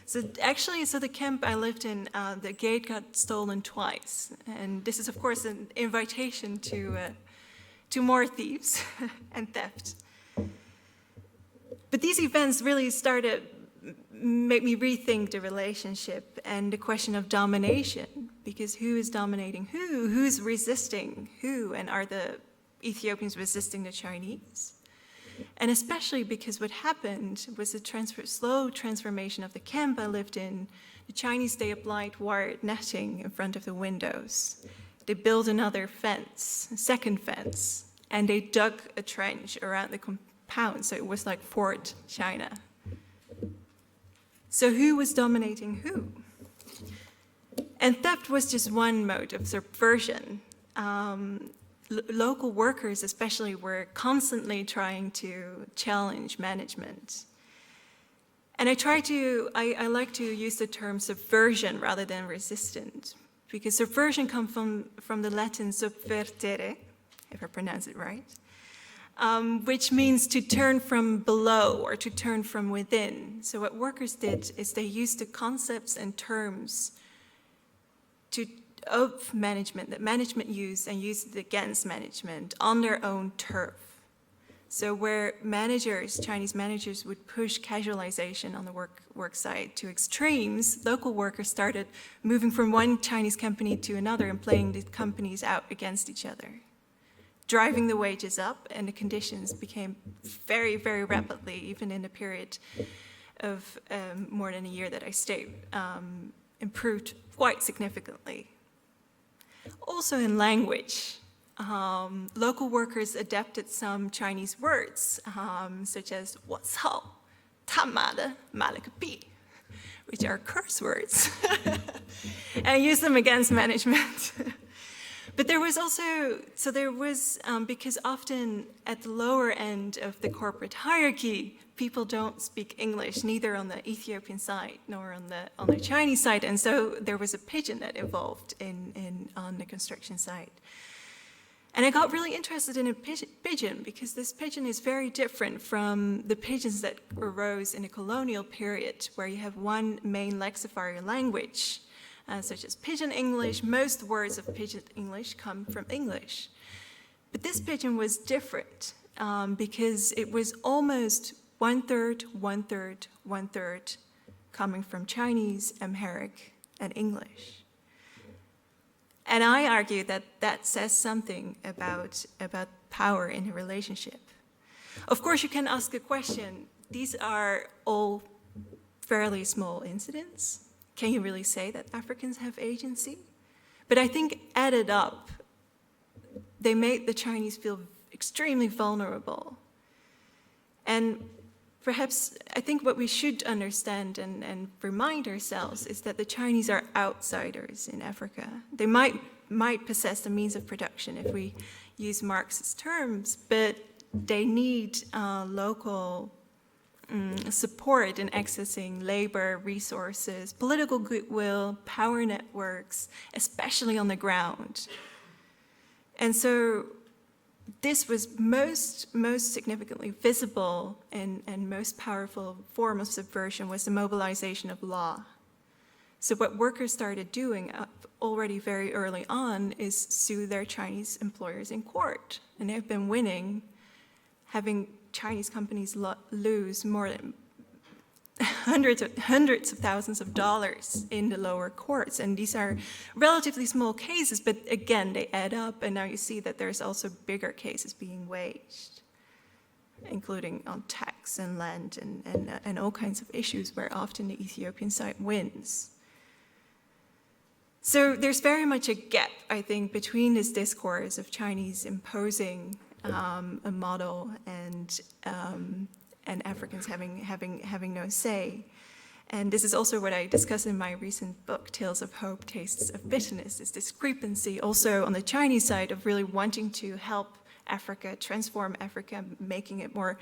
So actually, so the camp I lived in, the gate got stolen twice. And this is, of course, an invitation to more thieves and theft. But these events really made me rethink the relationship and the question of domination, because who is dominating who? Who's resisting who? And are the Ethiopians resisting the Chinese? And especially because what happened was the slow transformation of the camp I lived in. The Chinese, they applied wired netting in front of the windows. They built another fence, a second fence, and they dug a trench around the compound, so it was like Fort China. So who was dominating who? And theft was just one mode of subversion. Local workers especially were constantly trying to challenge management. And I like to use the term subversion rather than resistant, because subversion comes from the Latin subvertere, if I pronounce it right, which means to turn from below or to turn from within. So what workers did is they used the concepts and terms of management that management used and used it against management on their own turf. So where Chinese managers would push casualization on the work site to extremes, local workers started moving from one Chinese company to another and playing the companies out against each other, driving the wages up, and the conditions became very, very rapidly, even in a period of more than a year that I stayed, improved quite significantly. Also in language, local workers adapted some Chinese words, such as 我操, 他妈的, 妈了个逼, which are curse words, and used them against management. But there was also, because often at the lower end of the corporate hierarchy, people don't speak English, neither on the Ethiopian side nor on the Chinese side, and so there was a pidgin that evolved on the construction site. And I got really interested in a pidgin because this pidgin is very different from the pidgins that arose in the colonial period, where you have one main lexifier language, such as Pidgin English. Most words of Pidgin English come from English. But this pidgin was different because it was almost one-third, one-third, one-third coming from Chinese, Amharic, and English. And I argue that that says something about power in a relationship. Of course, you can ask a question. These are all fairly small incidents. Can you really say that Africans have agency? But I think added up, they made the Chinese feel extremely vulnerable. And perhaps, I think what we should understand and remind ourselves is that the Chinese are outsiders in Africa. They might possess the means of production if we use Marxist terms, but they need local support in accessing labor, resources, political goodwill, power networks, especially on the ground. And so this was most significantly visible and most powerful form of subversion was the mobilization of law. So what workers started doing already very early on is sue their Chinese employers in court. And they've been winning, having Chinese companies lose more than hundreds of thousands of dollars in the lower courts. And these are relatively small cases, but again, they add up. And now you see that there's also bigger cases being waged, including on tax and land and all kinds of issues where often the Ethiopian side wins. So there's very much a gap, I think, between this discourse of Chinese imposing a model and Africans having no say. And this is also what I discuss in my recent book, Tales of Hope, Tastes of Bitterness, this discrepancy also on the Chinese side of really wanting to help Africa, transform Africa, making it more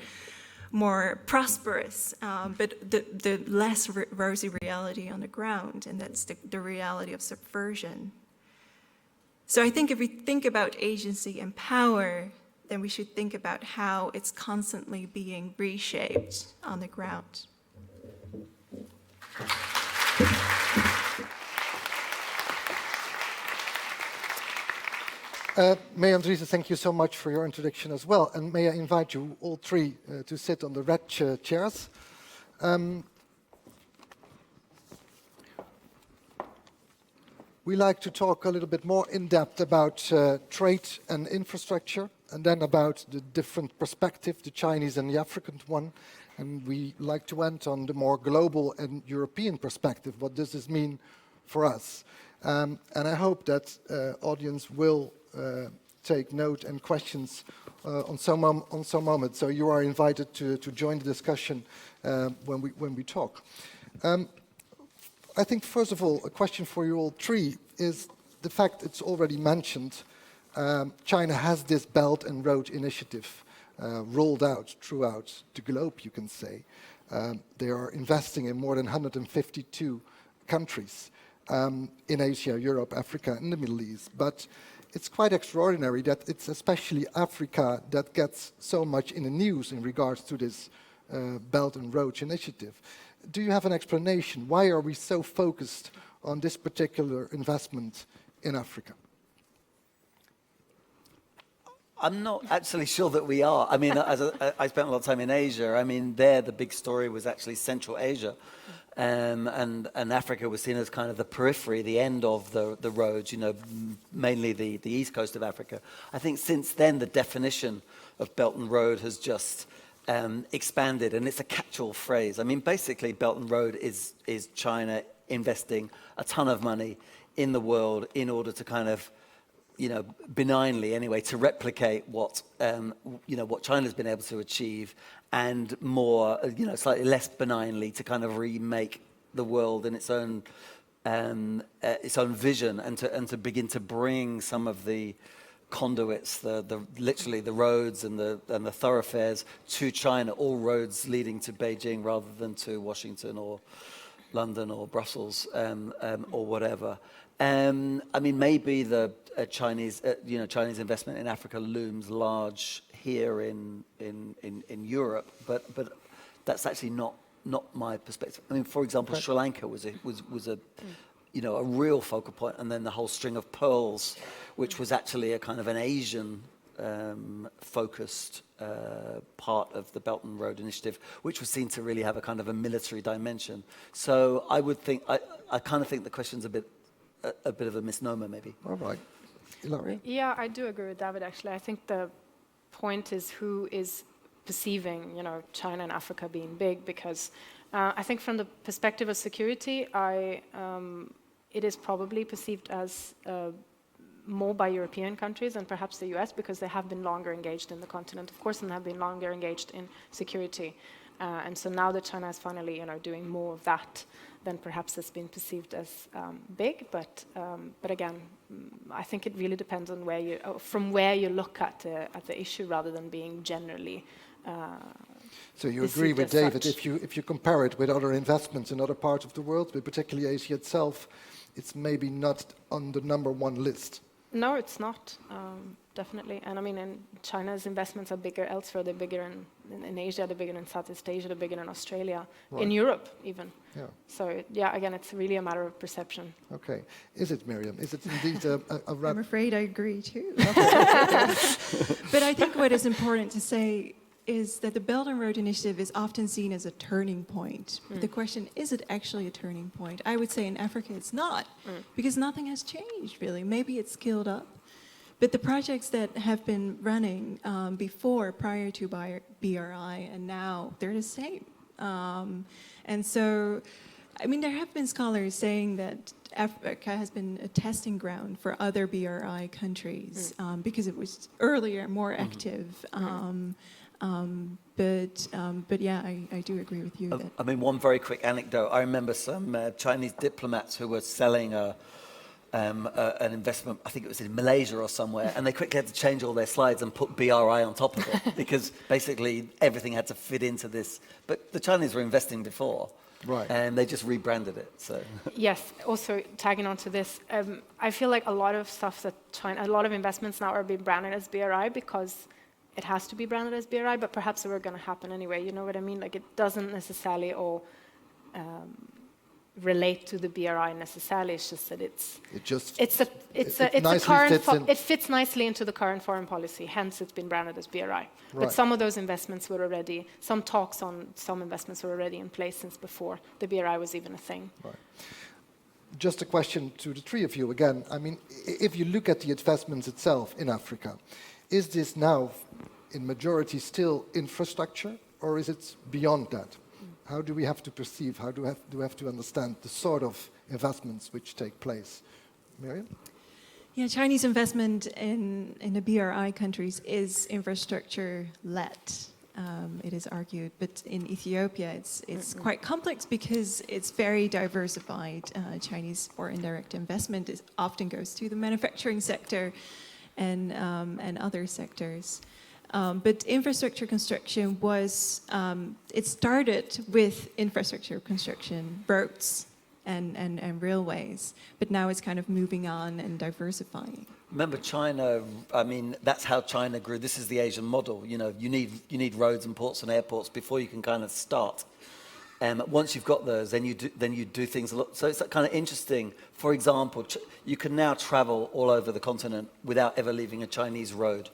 prosperous, but the less rosy reality on the ground, and that's the reality of subversion. So I think if we think about agency and power, then we should think about how it's constantly being reshaped on the ground. Miriam Driessen, thank you so much for your introduction as well. And may I invite you all three to sit on the red chairs. We like to talk a little bit more in depth about trade and infrastructure, and then about the different perspective, the Chinese and the African one. And we like to end on the more global and European perspective. What does this mean for us? And I hope that audience will take note and questions on some moment. So you are invited to join the discussion when we talk. I think, first of all, a question for you all three is the fact it's already mentioned. China has this Belt and Road Initiative rolled out throughout the globe, you can say. They are investing in more than 152 countries in Asia, Europe, Africa, and the Middle East. But it's quite extraordinary that it's especially Africa that gets so much in the news in regards to this Belt and Road Initiative. Do you have an explanation? Why are we so focused on this particular investment in Africa? I'm not actually sure that we are. I mean, I spent a lot of time in Asia. I mean, there the big story was actually Central Asia. And Africa was seen as kind of the periphery, the end of the roads, you know, mainly the east coast of Africa. I think since then the definition of Belt and Road has just expanded, and it's a catch-all phrase. I mean, basically, Belt and Road is China investing a ton of money in the world in order to kind of, you know, benignly anyway, to replicate what, you know, what China's been able to achieve, and more, you know, slightly less benignly to kind of remake the world in its own vision, and to begin to bring some of the conduits, literally the roads and the thoroughfares to China, all roads leading to Beijing rather than to Washington or London or Brussels or whatever. I mean, maybe the Chinese investment in Africa looms large here in Europe, but that's actually not my perspective. I mean, for example, Sri Lanka was a you know, a real focal point, and then the whole string of pearls, which was actually a kind of an Asian focused part of the Belt and Road Initiative, which was seen to really have a kind of a military dimension. So I would think, I kind of think the question's a bit of a misnomer, maybe. All right. Ilaria? Yeah, I do agree with David, actually. I think the point is who is perceiving, you know, China and Africa being big, because I think from the perspective of security, it is probably perceived as more by European countries and perhaps the US, because they have been longer engaged in the continent, of course, and have been longer engaged in security. And so now that China is finally, you know, doing more of that, then perhaps it's been perceived as big. But again, I think it really depends on from where you look at the issue, rather than being generally. So you agree with David, if you compare it with other investments in other parts of the world, but particularly Asia itself, it's maybe not on the #1 list. No, it's not, definitely. And I mean, China's investments are bigger elsewhere. They're bigger in Asia, they're bigger in Southeast Asia, they're bigger in Australia, in Europe even. Yeah. So, yeah, again, it's really a matter of perception. Okay. Is it, Miriam? Is it indeed I'm afraid I agree too. But I think what is important to say is that the Belt and Road Initiative is often seen as a turning point. But the question, is it actually a turning point? I would say in Africa it's not, because nothing has changed, really. Maybe it's scaled up. But the projects that have been running prior to BRI, and now, they're the same. And so, I mean, there have been scholars saying that Africa has been a testing ground for other BRI countries because it was earlier, more active. But yeah, I do agree with you. I mean, one very quick anecdote. I remember some Chinese diplomats who were selling an investment, I think it was in Malaysia or somewhere, and they quickly had to change all their slides and put BRI on top of it, because basically everything had to fit into this. But the Chinese were investing before. Right. And they just rebranded it. So. Yes. Also, tagging on to this, I feel like a lot of investments now are being branded as BRI because it has to be branded as BRI, but perhaps they were going to happen anyway. You know what I mean? Like, it doesn't necessarily all relate to the BRI necessarily. It's just that it fits nicely into the current foreign policy. Hence, it's been branded as BRI. Right. But some of those investments were already, some talks on some investments were already in place since before the BRI was even a thing. Right. Just a question to the three of you again. I mean, if you look at the investments itself in Africa, is this now in majority still infrastructure, or is it beyond that? How do we have to perceive, how do we have to understand the sort of investments which take place? Miriam? Yeah, Chinese investment in the BRI countries is infrastructure-led. It is argued, but in Ethiopia it's quite complex because it's very diversified. Chinese foreign direct investment often goes to the manufacturing sector and other sectors. But infrastructure construction was, it started with infrastructure construction, roads and railways, but now it's kind of moving on and diversifying. Remember China, I mean, that's how China grew. This is the Asian model. You know, you need roads and ports and airports before you can kind of start. Once you've got those, then you do things a lot. So it's kind of interesting. For example, you can now travel all over the continent without ever leaving a Chinese road,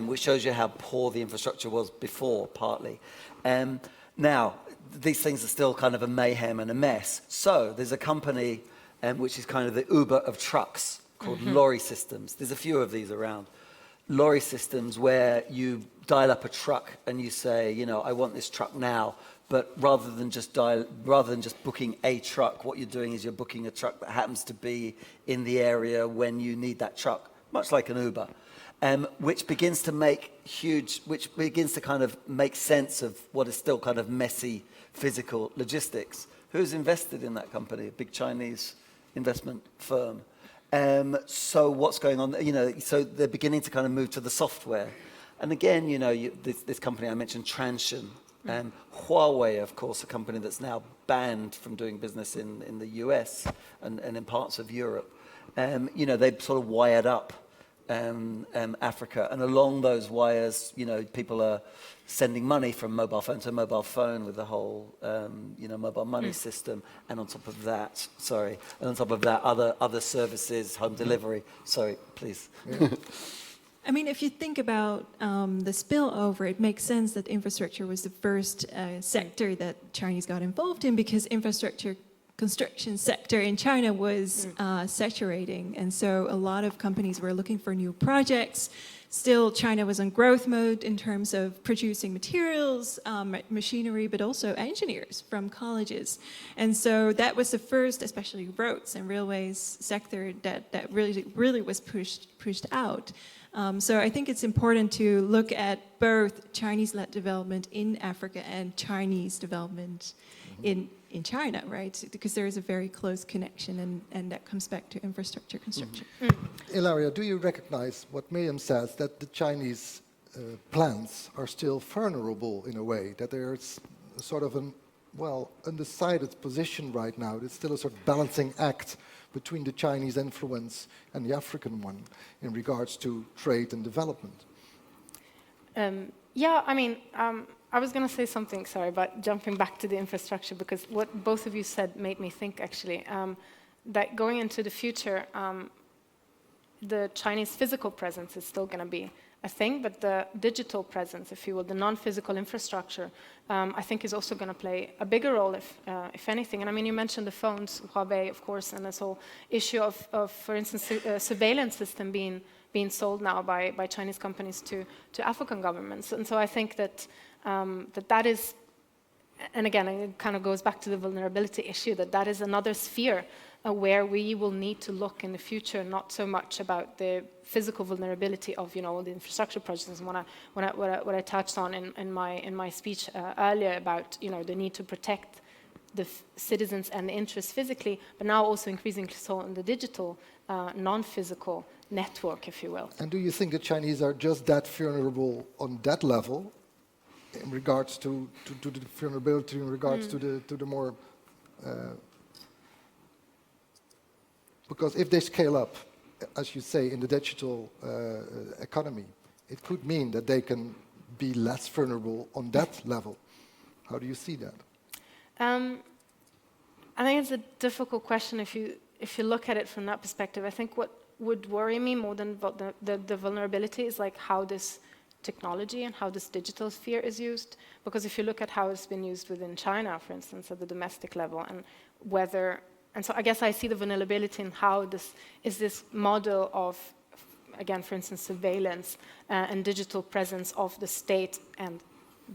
which shows you how poor the infrastructure was before, partly. Now, these things are still kind of a mayhem and a mess. So there's a company which is kind of the Uber of trucks, called lorry systems. There's a few of these around. Lorry systems where you dial up a truck and you say, you know, I want this truck now. But rather than just booking a truck, what you're doing is you're booking a truck that happens to be in the area when you need that truck, much like an Uber, which begins to kind of make sense of what is still kind of messy physical logistics. Who's invested in that company? A big Chinese investment firm. So what's going on? You know, so they're beginning to kind of move to the software. And again, you know, this company I mentioned, Transsion, Huawei, of course, a company that's now banned from doing business in the US and in parts of Europe. You know, they've sort of wired up Africa, and along those wires, you know, people are sending money from mobile phone to mobile phone with the whole, you know, mobile money system, and on top of that, other services, home delivery. Sorry, please. Yeah. I mean, if you think about the spillover, it makes sense that infrastructure was the first sector that Chinese got involved in, because infrastructure construction sector in China was saturating, and so a lot of companies were looking for new projects. Still, China was in growth mode in terms of producing materials, machinery, but also engineers from colleges. And so that was the first, especially roads and railways sector that really was pushed out. So I think it's important to look at both Chinese-led development in Africa and Chinese development in China, right? Because there is a very close connection, and that comes back to infrastructure construction. Ilaria, do you recognize what Miriam says, that the Chinese plans are still vulnerable in a way, that there's sort of an, undecided position right now? It's still a sort of balancing act between the Chinese influence and the African one in regards to trade and development. Yeah, I mean, I was going to say something, sorry, but jumping back to the infrastructure, because what both of you said made me think, actually, that going into the future, the Chinese physical presence is still going to be a thing, but the digital presence, if you will, the non-physical infrastructure, I think is also going to play a bigger role, if anything. And I mean, you mentioned the phones, Huawei, of course, and this whole issue of for instance, a surveillance system being sold now by Chinese companies to African governments. And so I think that that is, and again, it kind of goes back to the vulnerability issue, that is another sphere where we will need to look in the future, not so much about the physical vulnerability of, you know, the infrastructure projects, and what I touched on in my speech earlier about, you know, the need to protect the citizens and the interests physically, but now also increasingly so in the digital, non-physical network, if you will. And do you think the Chinese are just that vulnerable on that level, in regards to the vulnerability, in regards to the more, because if they scale up, as you say, in the digital economy, it could mean that they can be less vulnerable on that level. How do you see that? I think it's a difficult question if you look at it from that perspective. I think what would worry me more than the vulnerability is like how this technology and how this digital sphere is used. Because if you look at how it's been used within China, for instance, at the domestic level, and whether, and so I guess I see the vulnerability in how this model of, again, for instance, surveillance and digital presence of the state and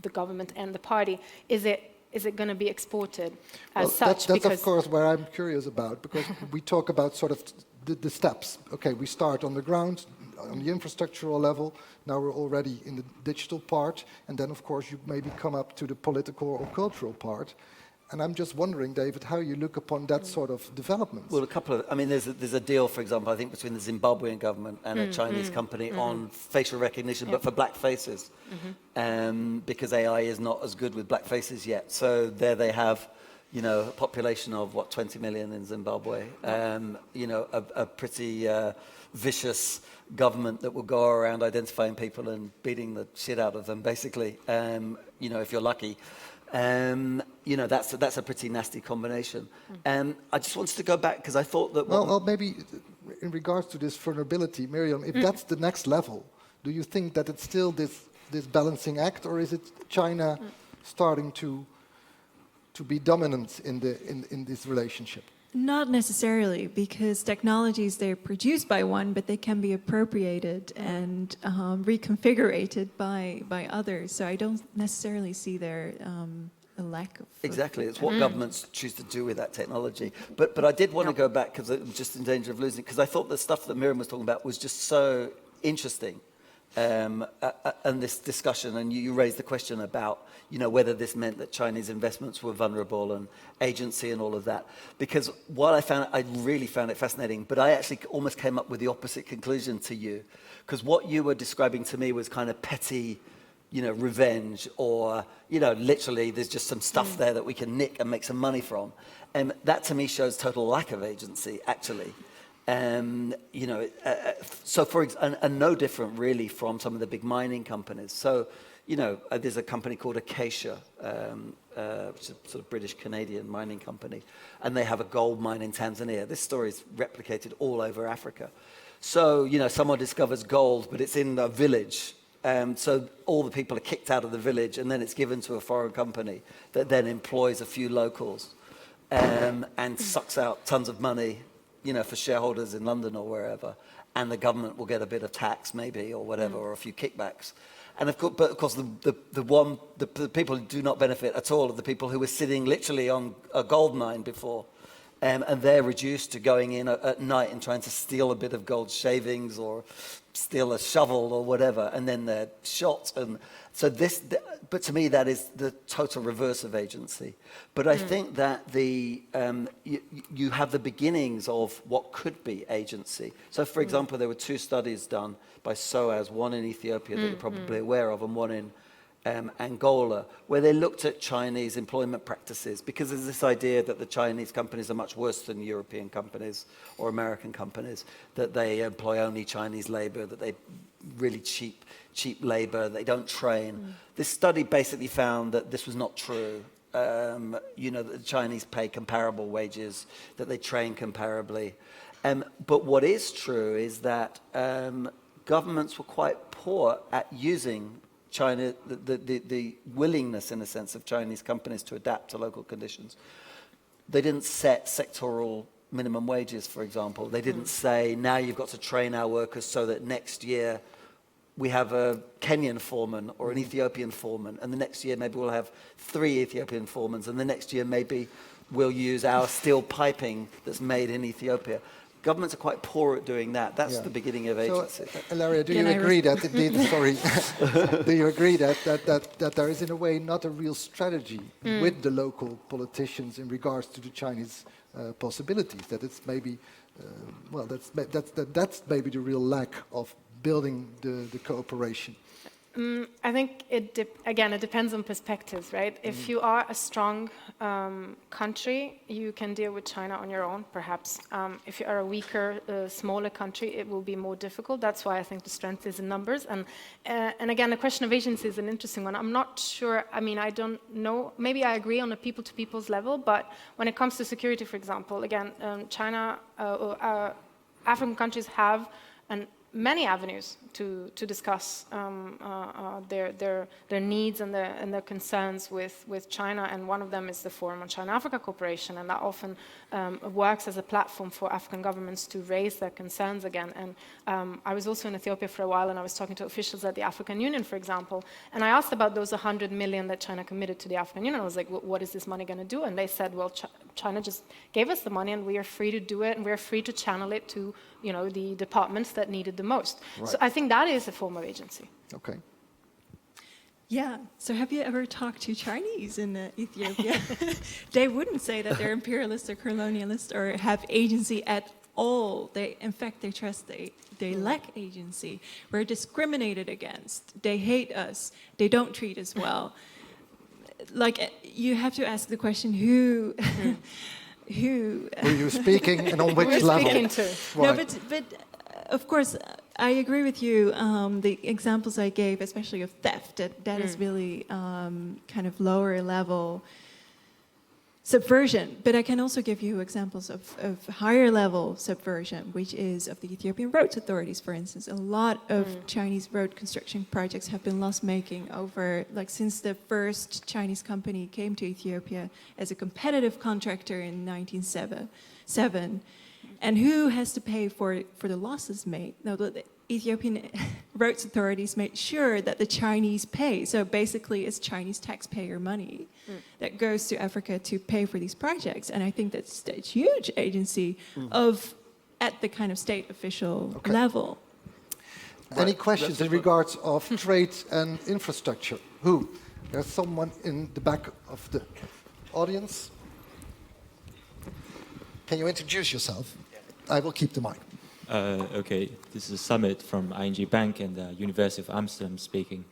the government and the party, is it going to be exported as such? That's of course where I'm curious about, because we talk about sort of the steps. Okay, we start on the ground, on the infrastructural level. Now we're already in the digital part, and then of course you maybe come up to the political or cultural part. And I'm just wondering, David, how you look upon that sort of development. Well, there's a deal, for example, I think between the Zimbabwean government and a Chinese company on facial recognition, but for black faces, because AI is not as good with black faces yet. So there they have, a population of 20 million in Zimbabwe, a pretty vicious government that will go around identifying people and beating the shit out of them, basically, if you're lucky. That's a pretty nasty combination. I just wanted to go back because I thought that... Well, maybe in regards to this vulnerability, Miriam, if that's the next level, do you think that it's still this balancing act, or is it China starting to be dominant in this relationship? Not necessarily, because technologies, they're produced by one, but they can be appropriated and reconfigurated by others. So I don't necessarily see there a lack of... Exactly, it's what governments choose to do with that technology. But I did want to go back, because I'm just in danger of losing, because I thought the stuff that Miriam was talking about was just so interesting. And this discussion, and you raised the question about, whether this meant that Chinese investments were vulnerable and agency and all of that. Because while I really found it fascinating, but I actually almost came up with the opposite conclusion to you. Because what you were describing to me was kind of petty, revenge, or, literally there's just some stuff there that we can nick and make some money from. And that to me shows total lack of agency, actually. So and no different really from some of the big mining companies. So, there's a company called Acacia, which is a sort of British-Canadian mining company, and they have a gold mine in Tanzania. This story is replicated all over Africa. So, someone discovers gold, but it's in a village. So all the people are kicked out of the village, and then it's given to a foreign company that then employs a few locals and sucks out tons of money, for shareholders in London or wherever, and the government will get a bit of tax maybe or whatever, or a few kickbacks. And of course, the people who do not benefit at all are the people who were sitting literally on a gold mine before, and they're reduced to going in at night and trying to steal a bit of gold shavings or steal a shovel or whatever, and then they're shot. And so but to me, that is the total reverse of agency. But I think that you have the beginnings of what could be agency. So, for example, there were 2 studies done by SOAS, one in Ethiopia that you're probably aware of, and one in Angola, where they looked at Chinese employment practices, because there's this idea that the Chinese companies are much worse than European companies or American companies, that they employ only Chinese labor, that they really cheap labor, they don't train. This study basically found that this was not true. That the Chinese pay comparable wages, that they train comparably. But what is true is that governments were quite poor at using China, the willingness, in a sense, of Chinese companies to adapt to local conditions. They didn't set sectoral minimum wages, for example. They didn't say, now you've got to train our workers so that next year we have a Kenyan foreman or an Ethiopian foreman, and the next year maybe we'll have 3 Ethiopian foremans, and the next year maybe we'll use our steel piping that's made in Ethiopia. Governments are quite poor at doing that. That's the beginning of agency. So, Ilaria, do you agree that indeed? Sorry, do you agree that there is in a way not a real strategy with the local politicians in regards to the Chinese possibilities? That it's maybe that's maybe the real lack of building the cooperation. I think again, it depends on perspectives, right? If you are a strong country, you can deal with China on your own, perhaps. If you are a weaker, smaller country, it will be more difficult. That's why I think the strength is in numbers. And again, the question of agency is an interesting one. I'm not sure, I mean, I don't know. Maybe I agree on a people-to-people's level, but when it comes to security, for example, again, China, African countries have many avenues to discuss their needs and their concerns with China, and one of them is the Forum on China-Africa Cooperation, and that often works as a platform for African governments to raise their concerns again. And I was also in Ethiopia for a while, and I was talking to officials at the African Union, for example, and I asked about those 100 million that China committed to the African Union. I was like, what is this money going to do? And they said, well, China just gave us the money, and we are free to do it, and we are free to channel it to, you know, the departments that need it the most. Right. So I think that is a form of agency. Okay. Yeah, so have you ever talked to Chinese in Ethiopia? They wouldn't say that they're imperialist or colonialist or have agency at all. In fact, they trust they lack agency. We're discriminated against. They hate us. They don't treat us well. Like, you have to ask the question, who... who Were you speaking and on which level? Speaking to. No, Right. but of course, I agree with you. The examples I gave, especially of theft, that is really kind of lower level subversion. But I can also give you examples of higher level subversion, which is of the Ethiopian roads authorities, for instance. A lot of Chinese road construction projects have been loss-making over, like, since the first Chinese company came to Ethiopia as a competitive contractor in 1907. And who has to pay for the losses made? No, the Ethiopian roads authorities made sure that the Chinese pay. So basically, it's Chinese taxpayer money that goes to Africa to pay for these projects. And I think that's huge agency at the kind of state official level. Any questions in regards of trade and infrastructure? Who? There's someone in the back of the audience. Can you introduce yourself? I will keep the mic. Okay, this is Summit from ING Bank and the University of Amsterdam speaking.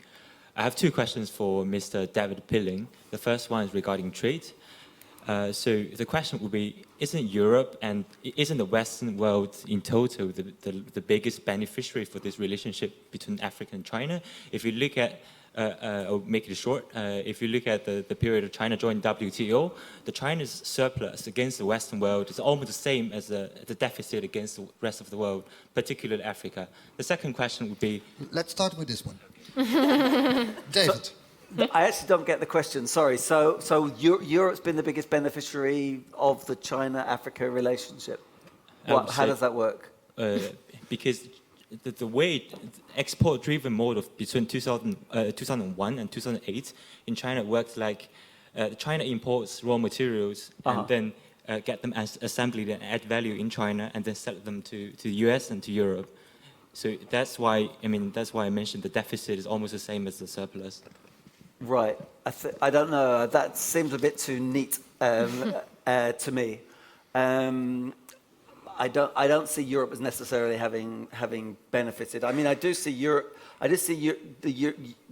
I have two questions for Mr. David Pilling. The first one is regarding trade. So the question would be, isn't Europe and isn't the Western world in total the biggest beneficiary for this relationship between Africa and China? If you look at I'll make it short. If you look at the period of China joining WTO, the China's surplus against the Western world is almost the same as the deficit against the rest of the world, particularly Africa. The second question would be... Let's start with this one. David. I actually don't get the question, sorry. So Europe's been the biggest beneficiary of the China-Africa relationship. How does that work? Because the way export-driven model between 2001 and 2008 in China works like China imports raw materials and then get them assembled and add value in China and then sell them to the US and to Europe. So that's why I mentioned the deficit is almost the same as the surplus. Right. I don't know. That seems a bit too neat to me. I don't see Europe as necessarily having benefited. I mean, I do see Europe. I just see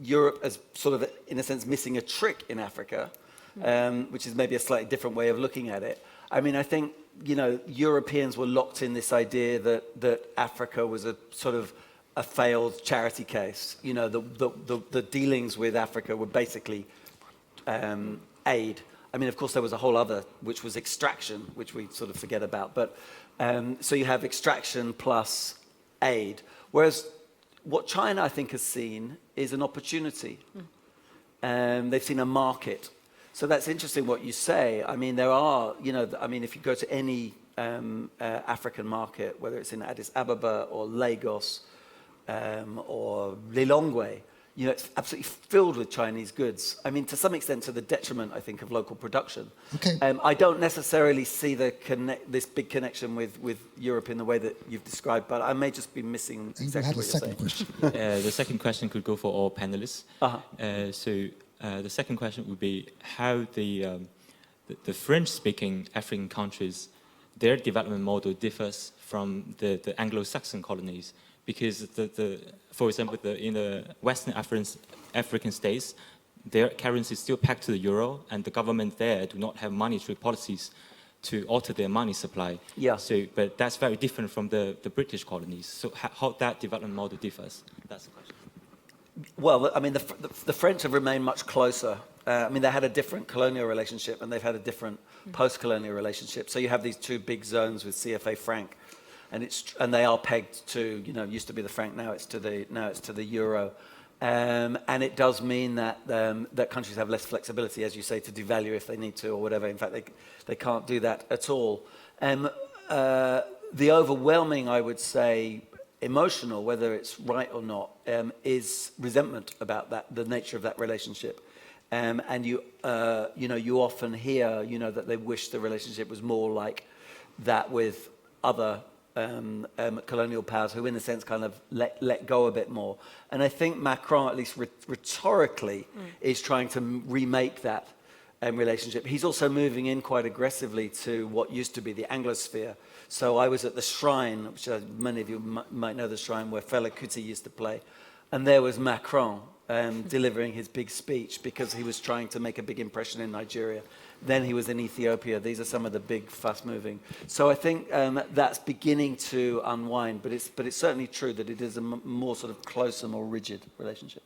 Europe as sort of, in a sense, missing a trick in Africa, which is maybe a slightly different way of looking at it. I mean, I think Europeans were locked in this idea that Africa was a sort of a failed charity case. The dealings with Africa were basically aid. I mean, of course, there was a whole other, which was extraction, which we sort of forget about. But so you have extraction plus aid. Whereas what China, I think, has seen is an opportunity. They've seen a market. So that's interesting what you say. I mean, there are, if you go to any African market, whether it's in Addis Ababa or Lagos or Lilongwe, it's absolutely filled with Chinese goods. I mean, to some extent, to the detriment, I think, of local production. Okay. I don't necessarily see this big connection with Europe in the way that you've described, but I may just be missing exactly what you're saying. Question. The second question could go for all panelists. The second question would be how the French-speaking African countries, their development model differs from the Anglo-Saxon colonies. because for example, in the Western African states, their currency is still pegged to the euro, and the government there do not have monetary policies to alter their money supply. Yeah. So, but that's very different from the British colonies. So how that development model differs? That's the question. Well, I mean, the French have remained much closer. I mean, they had a different colonial relationship, and they've had a different post-colonial relationship. So you have these two big zones with CFA franc, and they are pegged to, you know, used to be the franc, now it's to the euro. And it does mean that that countries have less flexibility, as you say, to devalue if they need to or whatever. In fact, they can't do that at all. The overwhelming, I would say, emotional, whether it's right or not, is resentment about that, the nature of that relationship. And you know, you often hear, you know, that they wish the relationship was more like that with other colonial powers who, in a sense, kind of let go a bit more. And I think Macron, at least rhetorically, is trying to remake that relationship. He's also moving in quite aggressively to what used to be the Anglosphere. So I was at the Shrine, which many of you might know the Shrine, where Fela Kuti used to play. And there was Macron delivering his big speech because he was trying to make a big impression in Nigeria. Then he was in Ethiopia. These are some of the big fast-moving. So I think that's beginning to unwind, but it's certainly true that it is a more sort of closer, more rigid relationship.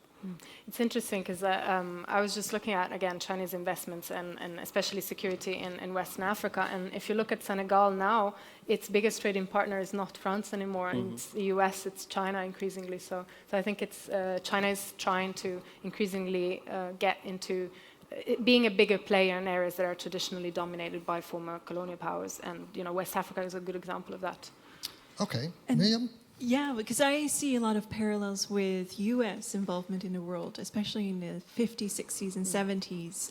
It's interesting because I was just looking at, again, Chinese investments and especially security in Western Africa. And if you look at Senegal now, its biggest trading partner is not France anymore. And it's the US, it's China increasingly. So I think it's China is trying to increasingly get into being a bigger player in areas that are traditionally dominated by former colonial powers. And, you know, West Africa is a good example of that. Okay. Miriam? Yeah, because I see a lot of parallels with US involvement in the world, especially in the 50s, 60s, and 70s,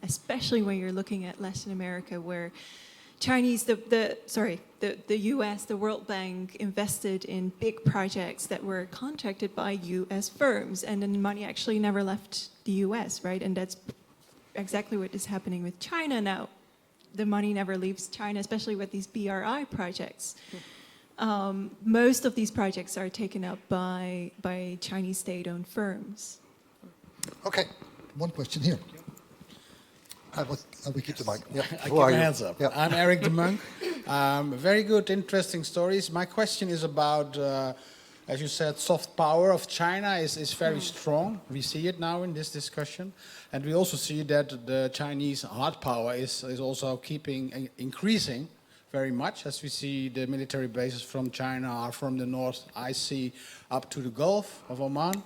especially when you're looking at Latin America, where the US, the World Bank, invested in big projects that were contracted by US firms, and then money actually never left the US, right? And that's exactly what is happening with China now. The money never leaves China, especially with these BRI projects. Most of these projects are taken up by Chinese state-owned firms. Okay, one question here. I will keep the mic. Yeah. I keep my hands up. Yeah. I'm Eric de Monk. Very good, interesting stories. My question is about, as you said, soft power of China is very strong. We see it now in this discussion. And we also see that the Chinese hard power is also increasing very much, as we see the military bases from China are from the North Sea up to the Gulf of Oman.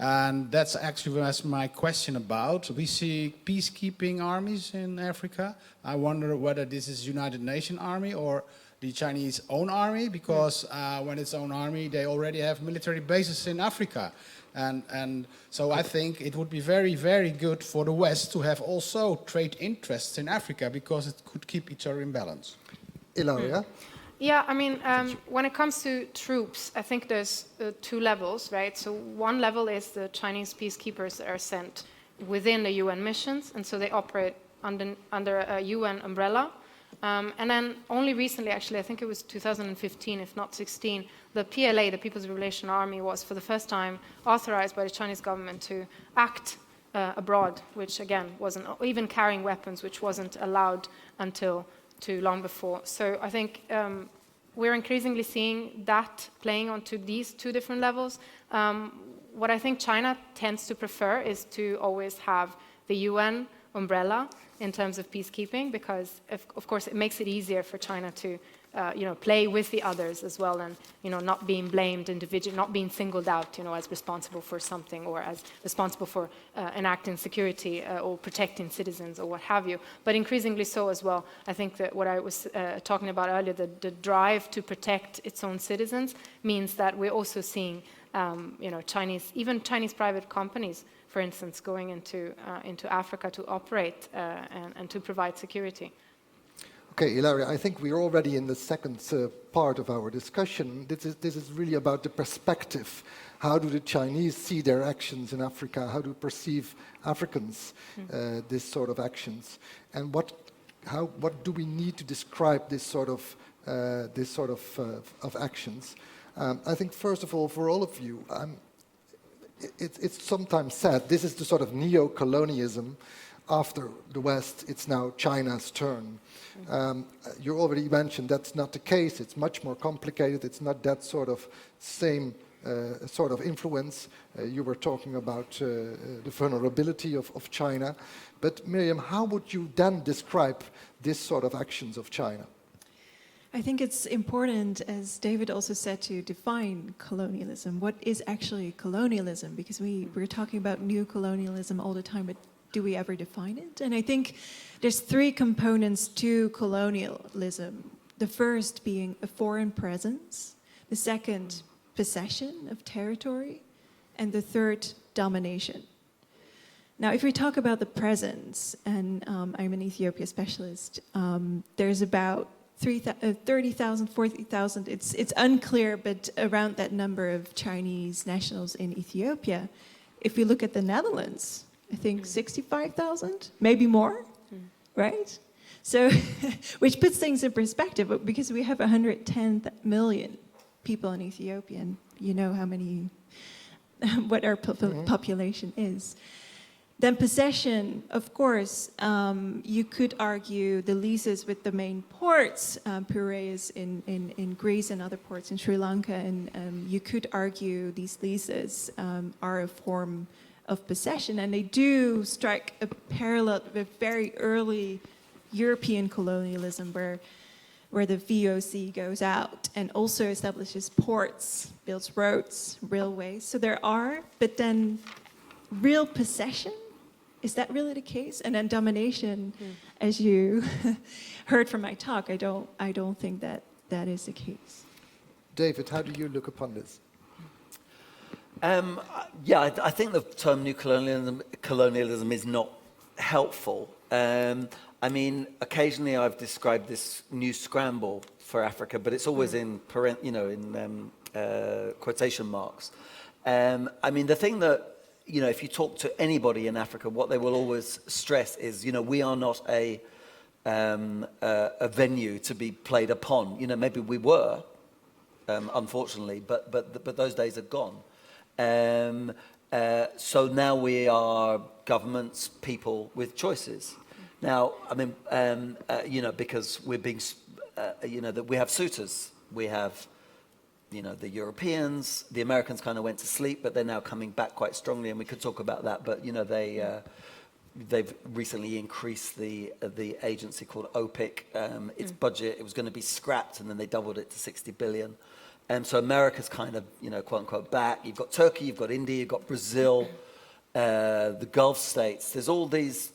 And that's actually what my question about. We see peacekeeping armies in Africa. I wonder whether this is United Nations army or the Chinese own army, because when it's own army, they already have military bases in Africa. And so I think it would be very, very good for the West to have also trade interests in Africa, because it could keep each other in balance. Ilaria? Yeah, I mean, when it comes to troops, I think there's two levels, right? So one level is the Chinese peacekeepers that are sent within the UN missions, and so they operate under a UN umbrella. And then only recently, actually, I think it was 2015, if not 16, the PLA, the People's Liberation Army, was for the first time authorized by the Chinese government to act abroad, which again wasn't, even carrying weapons, which wasn't allowed until too long before. So I think we're increasingly seeing that playing onto these two different levels. What I think China tends to prefer is to always have the UN umbrella in terms of peacekeeping, because of course it makes it easier for China to play with the others as well, and not being blamed individually, not being singled out as responsible for something, or as responsible for enacting security or protecting citizens or what have you. But increasingly so as well. I think that what I was talking about earlier, the drive to protect its own citizens, means that we're also seeing Chinese private companies, for instance, going into Africa to operate and to provide security. Okay, Ilaria, I think we're already in the second part of our discussion. This is really about the perspective. How do the Chinese see their actions in Africa? How do perceive Africans this sort of actions? And what do we need to describe this sort of actions? I think, first of all, for all of you, it's sometimes said this is the sort of neo-colonialism. After the West, it's now China's turn. You already mentioned that's not the case. It's much more complicated. It's not that sort of same sort of influence. You were talking about the vulnerability of China. But Miriam, how would you then describe this sort of actions of China? I think it's important, as David also said, to define colonialism. What is actually colonialism? Because we're talking about new colonialism all the time, but do we ever define it? And I think there's three components to colonialism. The first being a foreign presence, the second, possession of territory, and the third, domination. Now, if we talk about the presence, and I'm an Ethiopia specialist, there's about 30,000, 40,000, it's unclear, but around that number of Chinese nationals in Ethiopia. If we look at the Netherlands, I think 65,000, maybe more, right? So, which puts things in perspective, because we have 110 million people in Ethiopia, and you know what our population is. Then possession, of course, you could argue the leases with the main ports, Piraeus in Greece and other ports in Sri Lanka, and you could argue these leases are a form of possession, and they do strike a parallel with very early European colonialism, where the VOC goes out and also establishes ports, builds roads, railways. So there are, but then real possession, is that really the case? And then domination, as you heard from my talk, I don't think that is the case. David, how do you look upon this? I think the term new colonialism is not helpful. I mean, occasionally I've described this new scramble for Africa, but it's always in quotation marks. I mean, the thing that, if you talk to anybody in Africa, what they will always stress is, we are not a venue to be played upon. Maybe we were, unfortunately, but those days are gone. So now we are governments, people with choices. Now, I mean, because we're being, that we have suitors. We have, the Europeans, the Americans kind of went to sleep, but they're now coming back quite strongly, and we could talk about that. But they've recently increased the agency called OPIC. Its budget, it was going to be scrapped, and then they doubled it to 60 billion. So America's kind of, quote unquote, back. You've got Turkey, you've got India, you've got Brazil, the Gulf states. There's all these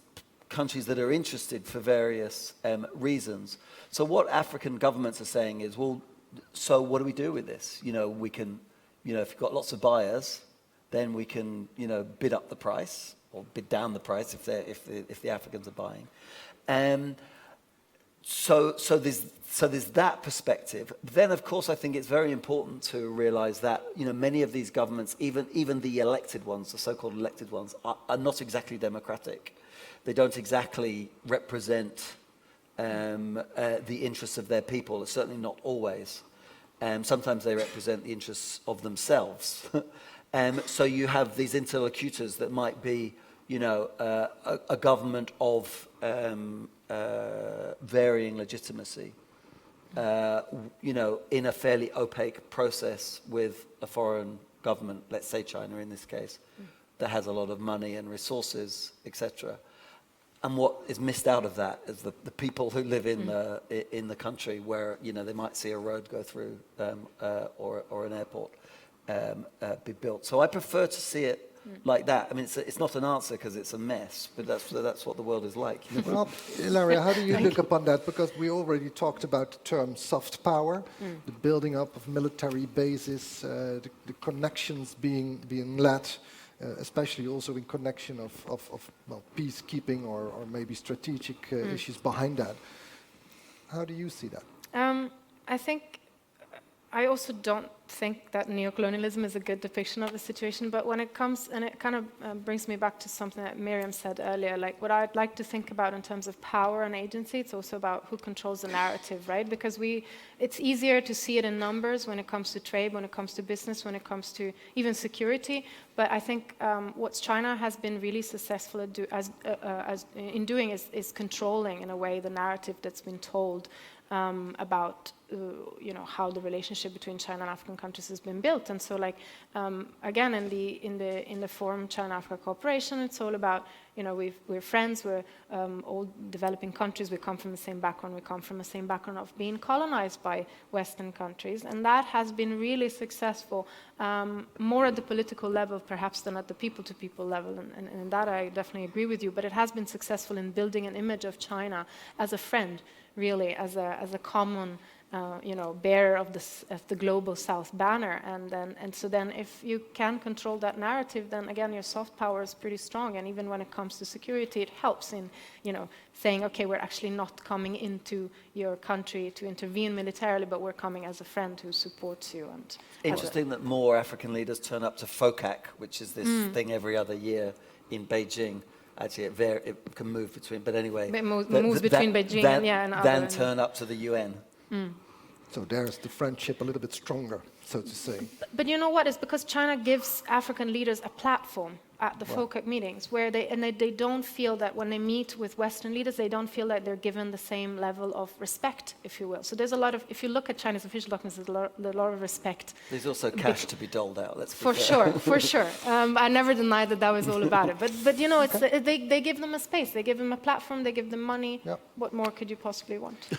countries that are interested for various reasons. So what African governments are saying is, well, so what do we do with this? We can, if you've got lots of buyers, then we can, bid up the price or bid down the price if the Africans are buying. So there's that perspective. Then, of course, I think it's very important to realize that, many of these governments, even the elected ones, the so-called elected ones, are not exactly democratic. They don't exactly represent the interests of their people, certainly not always. Sometimes they represent the interests of themselves. So you have these interlocutors that might be, a government of varying legitimacy, in a fairly opaque process with a foreign government, let's say China in this case, that has a lot of money and resources, etc. And what is missed out of that is the people who live in the country where, they might see a road go through or an airport be built. So I prefer to see it like that. I mean, it's not an answer because it's a mess, but that's what the world is like. Well, Ilaria, how do you look upon that? Because we already talked about the term soft power, the building up of military bases, the connections being led, especially also in connection of peacekeeping or maybe strategic issues behind that. How do you see that? I think I also don't think that neocolonialism is a good depiction of the situation, but when it comes, and it kind of brings me back to something that Miriam said earlier, like what I'd like to think about in terms of power and agency, it's also about who controls the narrative, right? Because it's easier to see it in numbers when it comes to trade, when it comes to business, when it comes to even security, but I think what China has been really successful in doing is controlling, in a way, the narrative that's been told about how the relationship between China and African countries has been built. And so, like again, in the Forum China-Africa Cooperation, it's all about we're friends, we're all developing countries, we come from the same background, we come from the same background of being colonized by Western countries, and that has been really successful, more at the political level perhaps than at the people-to-people level, and that I definitely agree with you. But it has been successful in building an image of China as a friend, really, as a common bearer of the global South banner, and so then if you can control that narrative, then again your soft power is pretty strong, and even when it comes to security, it helps in saying, okay, we're actually not coming into your country to intervene militarily, but we're coming as a friend who supports you. And interesting that more African leaders turn up to FOCAC, which is this thing every other year in Beijing. Actually, it can move between, but anyway, it moves between Beijing and other. Than turn up to the UN. So there's the friendship a little bit stronger, so to say. But you know what? It's because China gives African leaders a platform at the FOCAC meetings, where they don't feel that when they meet with Western leaders, they don't feel that they're given the same level of respect, if you will. So there's a lot of, if you look at China's official documents, there's a lot of respect. There's also cash to be doled out, let's be fair. For sure. I never denied that was all about it. But it's, they give them a space, they give them a platform, they give them money. Yep. What more could you possibly want?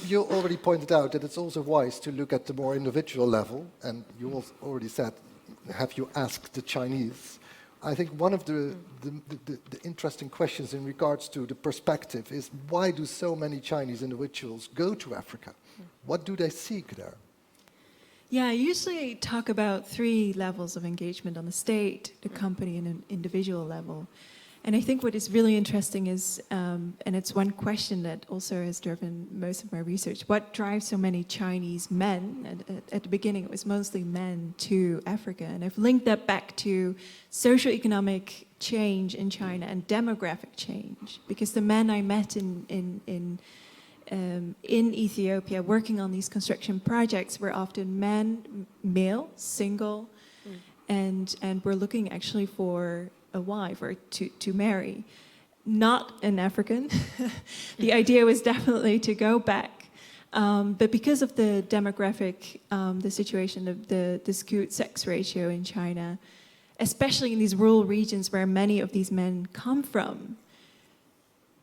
You already pointed out that it's also wise to look at the more individual level, and you already said, have you asked the Chinese? I think one of the interesting questions in regards to the perspective is, why do so many Chinese individuals go to Africa? What do they seek there? Yeah, I usually talk about 3 levels of engagement: on the state, the company, and an individual level. And I think what is really interesting is, and it's one question that also has driven most of my research, what drives so many Chinese men, at the beginning it was mostly men, to Africa. And I've linked that back to socioeconomic change in China and demographic change. Because the men I met in Ethiopia working on these construction projects were often men, male, single, and were looking actually for a wife or to marry, not an African. The idea was definitely to go back, but because of the demographic, the situation of the skewed sex ratio in China, especially in these rural regions where many of these men come from,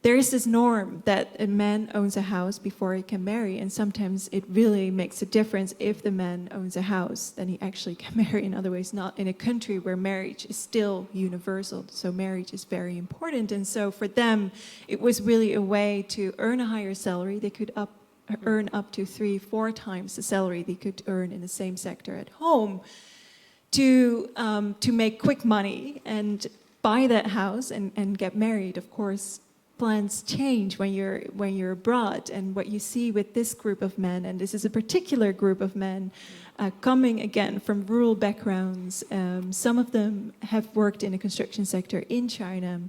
there is this norm that a man owns a house before he can marry, and sometimes it really makes a difference if the man owns a house, then he actually can marry in other ways, not in a country where marriage is still universal. So marriage is very important, and so for them, it was really a way to earn a higher salary. They could earn up to 3-4 times the salary they could earn in the same sector at home to make quick money and buy that house and get married. Of course, plans change when you're abroad, and what you see with this group of men, and this is a particular group of men coming again from rural backgrounds. Some of them have worked in the construction sector in China,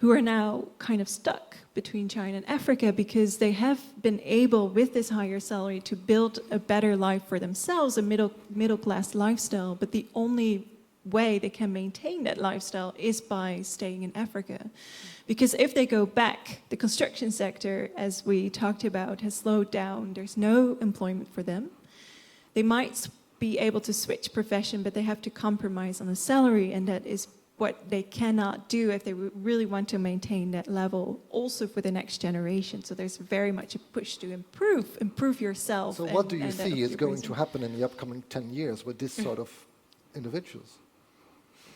who are now kind of stuck between China and Africa because they have been able, with this higher salary, to build a better life for themselves, a middle class lifestyle, but the only way they can maintain that lifestyle is by staying in Africa. Because if they go back, the construction sector, as we talked about, has slowed down. There's no employment for them. They might be able to switch profession, but they have to compromise on the salary, and that is what they cannot do if they really want to maintain that level also for the next generation. So there's very much a push to improve yourself. So what do you see is going to happen in the upcoming 10 years with this sort of individuals?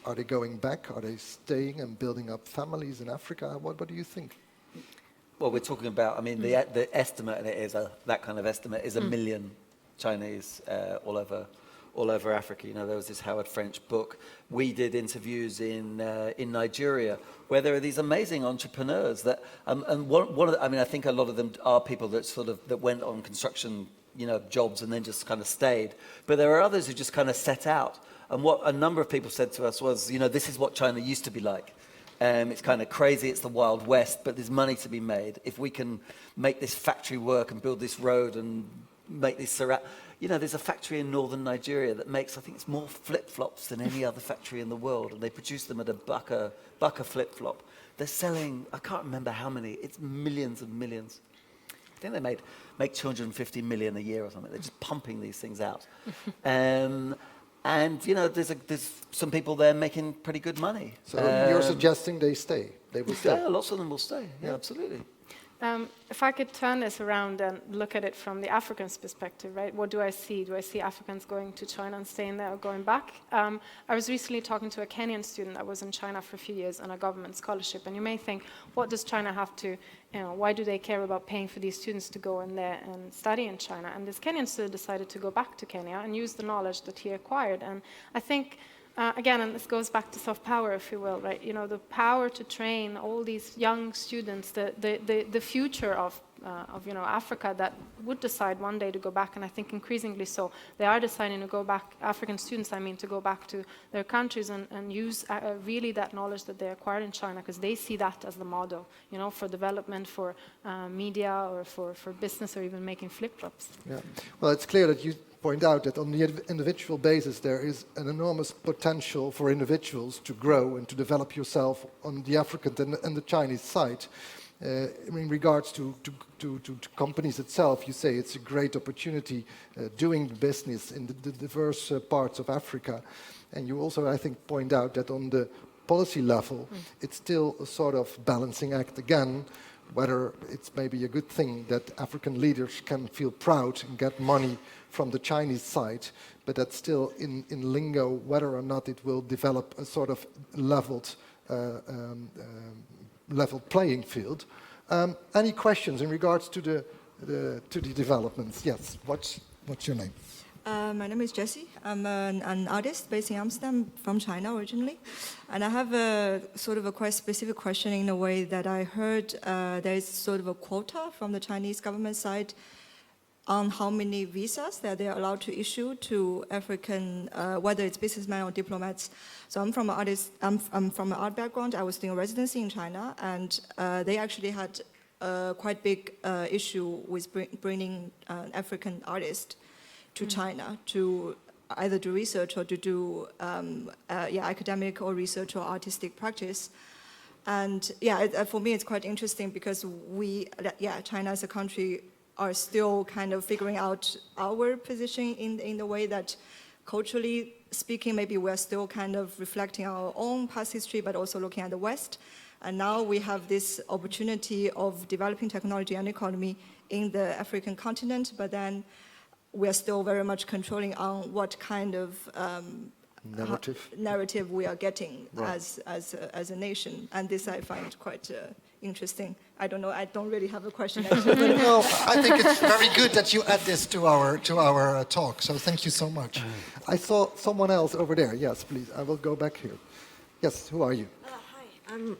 Are they going back? Are they staying and building up families in Africa? What do you think? Well, we're talking about, I mean, the estimate, and it is that kind of estimate, is 1 million Chinese all over Africa. You know, there was this Howard French book. We did interviews in Nigeria where there are these amazing entrepreneurs that, and one of the, I mean, I think a lot of them are people that that went on construction jobs and then just kind of stayed. But there are others who just kind of set out. And what a number of people said to us was, this is what China used to be like. It's kind of crazy, it's the Wild West, but there's money to be made. If we can make this factory work and build this road and make this there's a factory in northern Nigeria that makes, I think it's more flip-flops than any other factory in the world, and they produce them at a buck a flip-flop. They're selling, I can't remember how many, it's millions and millions. I think they make 250 million a year or something. They're just pumping these things out. And there's some people there making pretty good money. So you're suggesting they stay? They will stay? Yeah, lots of them will stay. Yeah, absolutely. If I could turn this around and look at it from the African's perspective, right? What do I see? Do I see Africans going to China and staying there or going back? I was recently talking to a Kenyan student that was in China for a few years on a government scholarship, and you may think, what does China have to, why do they care about paying for these students to go in there and study in China? And this Kenyan student decided to go back to Kenya and use the knowledge that he acquired. And I think again, and this goes back to soft power, if you will, right? The power to train all these young students, the future of Africa that would decide one day to go back, and I think increasingly so. They are deciding to go back, African students, to go back to their countries and use really that knowledge that they acquired in China, because they see that as the model, for development, for media, or for business, or even making flip-flops. Yeah. Well, it's clear that you point out that on the individual basis there is an enormous potential for individuals to grow and to develop yourself on the African and the Chinese side. In regards to companies itself, you say it's a great opportunity doing business in the diverse parts of Africa. And you also, I think, point out that on the policy level, it's still a sort of balancing act again, whether it's maybe a good thing that African leaders can feel proud and get money from the Chinese side, but that's still in lingo whether or not it will develop a sort of leveled playing field. Any questions in regards to the developments? Yes. What's your name? My name is Jessie. I'm an artist based in Amsterdam, from China originally. And I have a sort of a quite specific question in a way that I heard there is sort of a quota from the Chinese government side on how many visas that they're allowed to issue to African, whether it's businessmen or diplomats. So I'm from an art background. I was doing a residency in China, and they actually had a quite big issue with bringing an African artist to China to either do research or to do academic or research or artistic practice. And for me it's quite interesting because China as a country are still kind of figuring out our position in the way that culturally speaking, maybe we're still kind of reflecting our own past history, but also looking at the West. And now we have this opportunity of developing technology and economy in the African continent, but then we're still very much controlling on what kind of narrative we are getting as a nation. And this I find quite interesting. I don't know, I don't really have a question actually. No, I think it's very good that you add this to our talk, so thank you so much. I saw someone else over there. Yes, please, I will go back here. Yes, who are you? Hi, I'm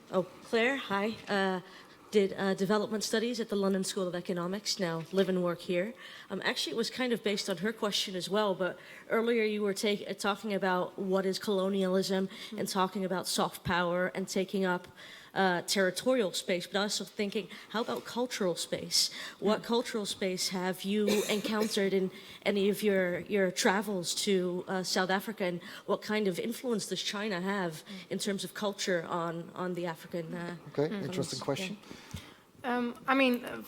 Claire. Hi. Did development studies at the London School of Economics, now live and work here. Actually, it was kind of based on her question as well, but earlier you were talking about what is colonialism and talking about soft power and taking up territorial space, but also thinking, how about cultural space? What cultural space have you encountered in any of your travels to South Africa, and what kind of influence does China have in terms of culture on the African interesting question.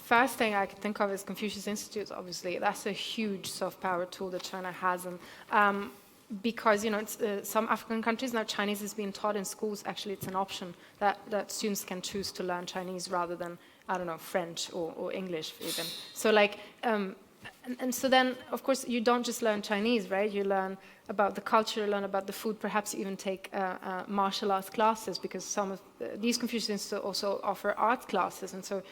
First thing I can think of is Confucius Institute, obviously. That's a huge soft power tool that China has. And because it's, some African countries now Chinese is being taught in schools. Actually, it's an option that students can choose to learn Chinese rather than, I don't know, French or English even. So and so then, of course, you don't just learn Chinese, right? You learn about the culture, learn about the food, perhaps even take martial arts classes, because some of these Confucius Institutes also offer art classes. And so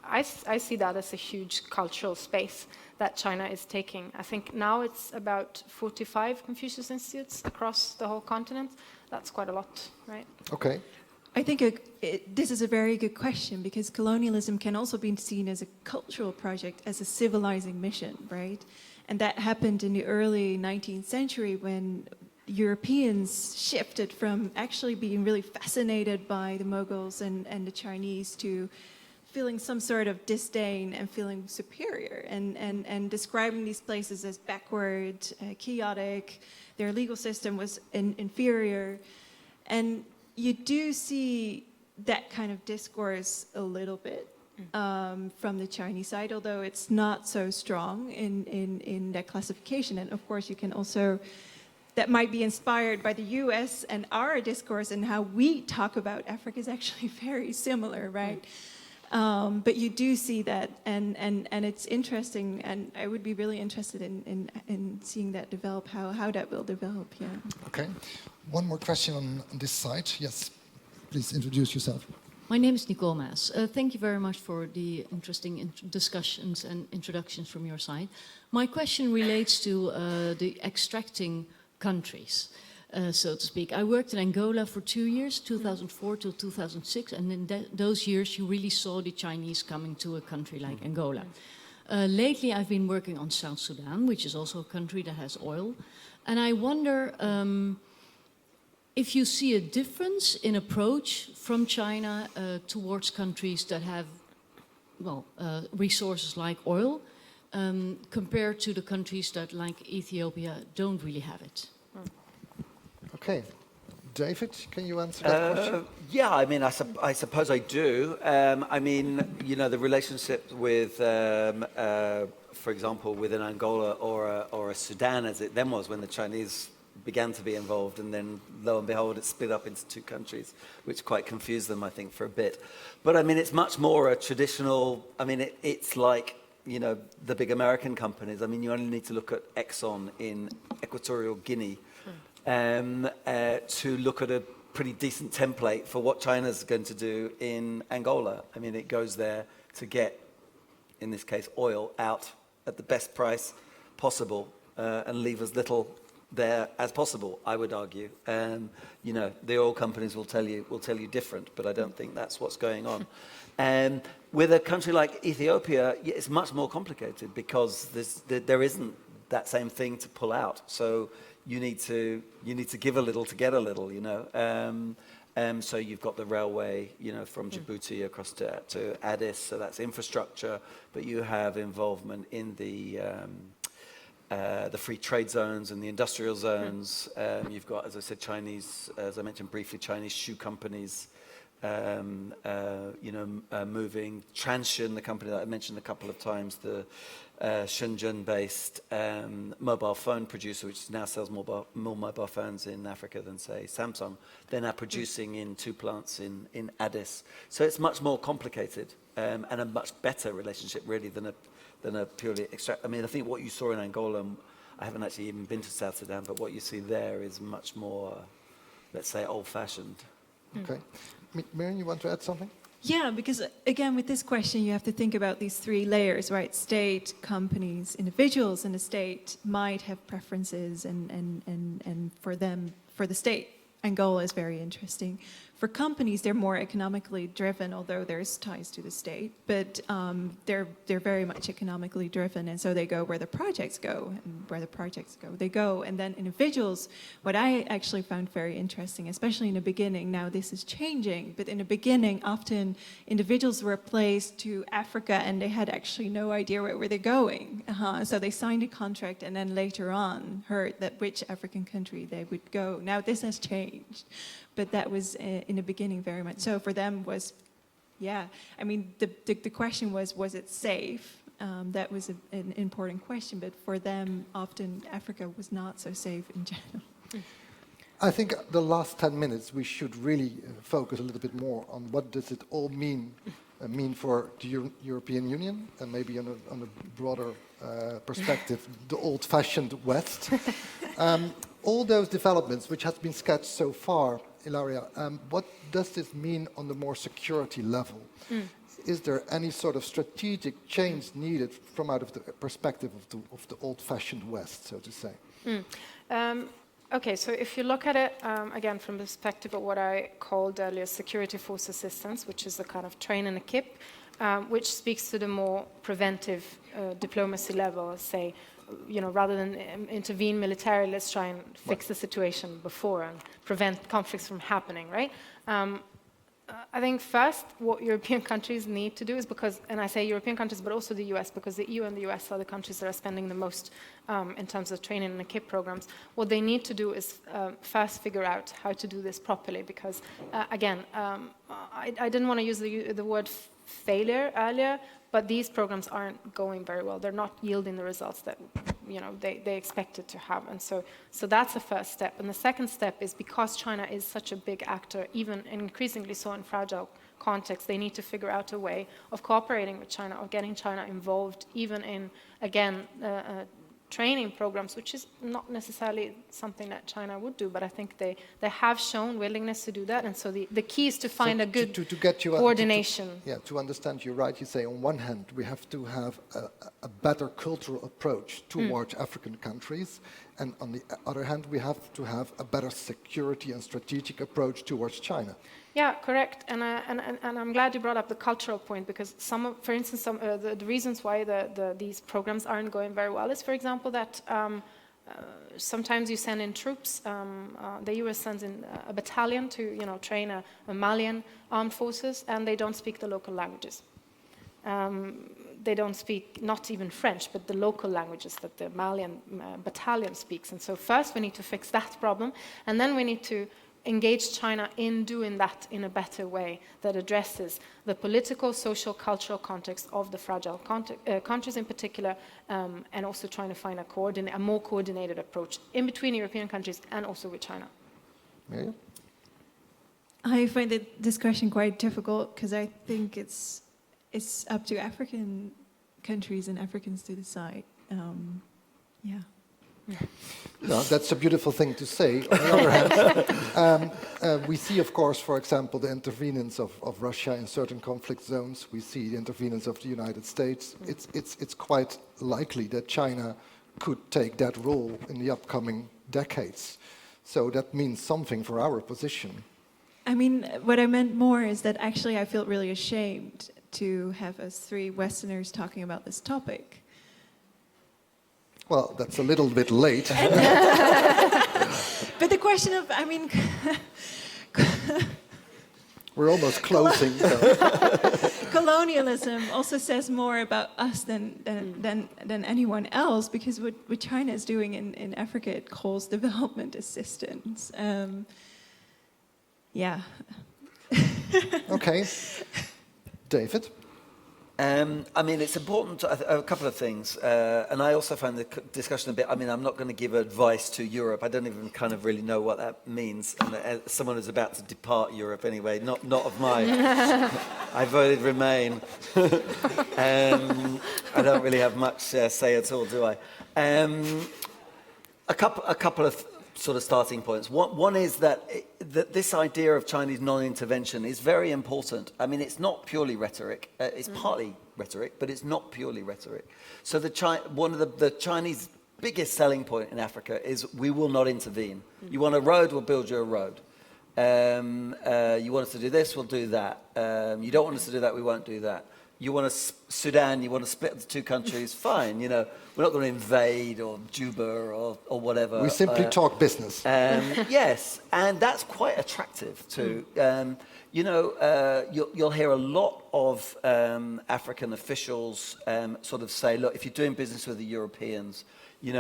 I see that as a huge cultural space that China is taking. I think now it's about 45 Confucius Institutes across the whole continent. That's quite a lot, right? Okay. I think this is a very good question, because colonialism can also be seen as a cultural project, as a civilizing mission, right? And that happened in the early 19th century when Europeans shifted from actually being really fascinated by the Mughals and the Chinese to feeling some sort of disdain and feeling superior, and describing these places as backward, chaotic. Their legal system was inferior. And you do see that kind of discourse a little bit from the Chinese side, although it's not so strong in that classification. And of course, you can also, that might be inspired by the US, and our discourse and how we talk about Africa is actually very similar, right? But you do see that, and it's interesting, and I would be really interested in seeing that develop, how that will develop, yeah. Okay. One more question on this side. Yes, please introduce yourself. My name is Nicole Maas. Thank you very much for the interesting discussions and introductions from your side. My question relates to the extracting countries, so to speak. I worked in Angola for 2 years, 2004 to 2006, and in those years you really saw the Chinese coming to a country like Angola. Lately I've been working on South Sudan, which is also a country that has oil, and I wonder if you see a difference in approach from China towards countries that have, well, resources like oil, compared to the countries that, like Ethiopia, don't really have it. Okay. David, can you answer that question? Yeah, I mean, I suppose I do. I mean, you know, the relationship with, for example, within Angola or a Sudan, as it then was when the Chinese began to be involved, and then lo and behold it split up into two countries, which quite confused them, I think, for a bit. But I mean, it's much more a traditional, I mean, it's like, you know, the big American companies. I mean, you only need to look at Exxon in Equatorial Guinea to look at a pretty decent template for what China's going to do in Angola. I mean, it goes there to get, in this case, oil out at the best price possible and leave as little there as possible, I would argue. You know, the oil companies will tell you different, but I don't think that's what's going on. With a country like Ethiopia, it's much more complicated because there isn't that same thing to pull out. So you need to give a little to get a little, you know. So you've got the railway, you know, from Djibouti across to Addis, so that's infrastructure, but you have involvement in the free trade zones and the industrial zones. You've got, as I said, Chinese, as I mentioned briefly, Chinese shoe companies, you know, moving. Transsion, the company that I mentioned a couple of times, the Shenzhen-based mobile phone producer, which now sells more mobile phones in Africa than, say, Samsung. They're now producing in 2 plants in Addis. So it's much more complicated and a much better relationship, really, than a purely extract. I mean, I think what you saw in Angola, I haven't actually even been to South Sudan, but what you see there is much more, let's say, old-fashioned. Okay. Miriam, you want to add something? Yeah, because again, with this question, you have to think about these 3 layers, right? State, companies, individuals in the state might have preferences, and for them, for the state, Angola is very interesting. For companies, they're more economically driven, although there's ties to the state, but they're very much economically driven, and so they go where the projects go, and where the projects go, they go. And then individuals, what I actually found very interesting, especially in the beginning, now this is changing, but in the beginning, often individuals were placed to Africa, and they had actually no idea where were they going. So they signed a contract, and then later on heard that which African country they would go. Now this has changed. But that was in the beginning very much. So for them was, yeah, I mean, the question was it safe? That was an important question, but for them, often Africa was not so safe in general. I think the last 10 minutes we should really focus a little bit more on what does it all mean for the European Union, and maybe on a broader perspective, the old-fashioned West. All those developments which have been sketched so far, Ilaria, what does this mean on the more security level? Is there any sort of strategic change needed from out of the perspective of the old-fashioned West, so to say? Okay, so if you look at it, again, from the perspective of what I called earlier security force assistance, which is the kind of train and equip, which speaks to the more preventive diplomacy level, say, rather than intervene militarily, let's try and fix the situation before and prevent conflicts from happening, right? I think first what European countries need to do is because, and I say European countries, but also the US, because the EU and the US are the countries that are spending the most in terms of training and equip programs. What they need to do is first figure out how to do this properly, because again, I didn't want to use the word failure earlier, but these programs aren't going very well. They're not yielding the results that they expected to have. And so that's the first step. And the second step is because China is such a big actor, even increasingly so in fragile contexts, they need to figure out a way of cooperating with China, or getting China involved even in, again, training programs, which is not necessarily something that China would do, but I think they have shown willingness to do that. And so the key is to find a good coordination. To understand you right, you say on one hand we have to have a better cultural approach towards African countries, and on the other hand we have to have a better security and strategic approach towards China. Yeah, correct. And I'm glad you brought up the cultural point, because for instance, the reasons why these programs aren't going very well is, for example, that sometimes you send in troops. The US sends in a battalion to train a Malian armed forces, and they don't speak the local languages. They don't speak not even French, but the local languages that the Malian battalion speaks. And so first we need to fix that problem, and then we need to engage China in doing that in a better way that addresses the political, social, cultural context of the fragile countries in particular, and also trying to find a more coordinated approach in between European countries and also with China. Miriam? I find the discussion quite difficult because I think it's up to African countries and Africans to decide. No, that's a beautiful thing to say. On the other hand, we see, of course, for example, the intervenence of Russia in certain conflict zones. We see the intervenence of the United States. It's quite likely that China could take that role in the upcoming decades. So that means something for our position. I mean, what I meant more is that actually I feel really ashamed to have us three Westerners talking about this topic. Well, that's a little bit late. But the question of, I mean... We're almost closing. Colonialism also says more about us than anyone else, because what China is doing in Africa, it calls development assistance. Okay. David? I mean, it's important, a couple of things, and I also find the discussion a bit, I mean, I'm not going to give advice to Europe. I don't even kind of really know what that means, and someone who's about to depart Europe anyway, not of my, I voted Remain. I don't really have much say at all, do I? A couple of sort of starting points. One is that this idea of Chinese non-intervention is very important. I mean, it's not purely rhetoric. It's partly rhetoric, but it's not purely rhetoric. So one of the Chinese biggest selling point in Africa is we will not intervene. You want a road, we'll build you a road. You want us to do this, we'll do that. You don't want us to do that, we won't do that. You want Sudan, you want to split the two countries, fine, we're not going to invade or Juba or whatever. We simply talk business. Yes, and that's quite attractive too. You'll hear a lot of African officials sort of say, look, if you're doing business with the Europeans, you've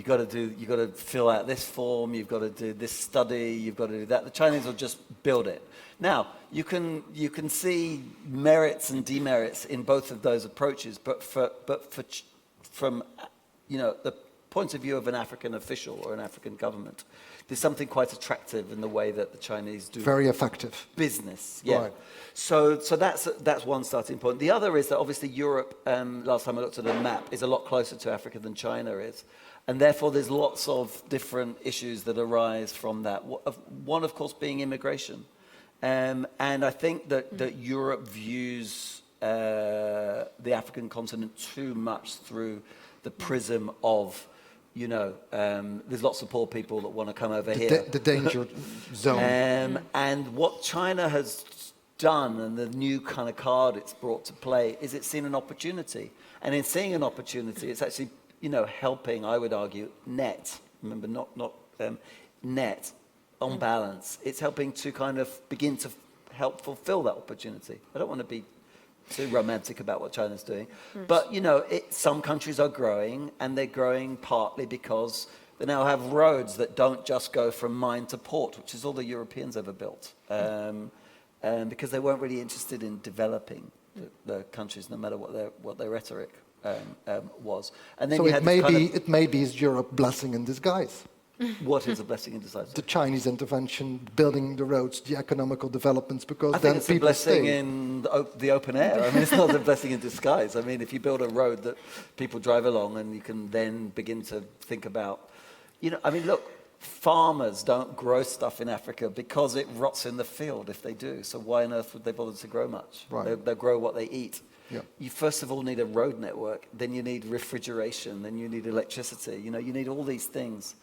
got to fill out this form, you've got to do this study, you've got to do that. The Chinese will just build it. Now, you can see merits and demerits in both of those approaches, but from the point of view of an African official or an African government, there's something quite attractive in the way that the Chinese do very effective business. Yeah. Right. So that's one starting point. The other is that obviously Europe, last time I looked at a map, is a lot closer to Africa than China is. And therefore there's lots of different issues that arise from that. One, of course, being immigration. And I think that Europe views the African continent too much through the prism of there's lots of poor people that want to come over here. The danger zone. And what China has done, and the new kind of card it's brought to play, is it's seen an opportunity. And in seeing an opportunity, it's actually, helping, I would argue, net. Remember, not net, on balance. It's helping to kind of begin to help fulfill that opportunity. I don't want to be too romantic about what China's doing. But, some countries are growing, and they're growing partly because they now have roads that don't just go from mine to port, which is all the Europeans ever built. Because they weren't really interested in developing the countries, no matter what their rhetoric was. And then so you had it may be Europe blessing in disguise. What is a blessing in disguise? The Chinese intervention, building the roads, the economical developments, because I then think it's people a blessing stay. in the open air. I mean, it's not a blessing in disguise. I mean, if you build a road that people drive along, and you can then begin to think about, look, farmers don't grow stuff in Africa because it rots in the field if they do. So why on earth would they bother to grow much? Right. They'll grow what they eat. Yeah. You first of all need a road network, then you need refrigeration, then you need electricity. You need all these things.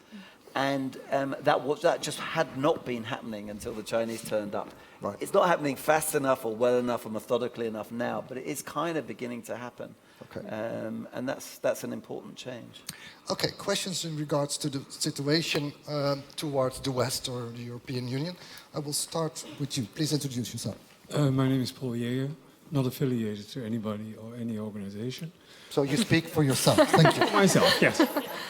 And that just had not been happening until the Chinese turned up. Right. It's not happening fast enough or well enough or methodically enough now, but it is kind of beginning to happen. Okay. And that's an important change. Okay, questions in regards to the situation towards the West or the European Union. I will start with you. Please introduce yourself. My name is Paul Jaeger, not affiliated to anybody or any organization. So you speak for yourself. Thank you. Myself, yes.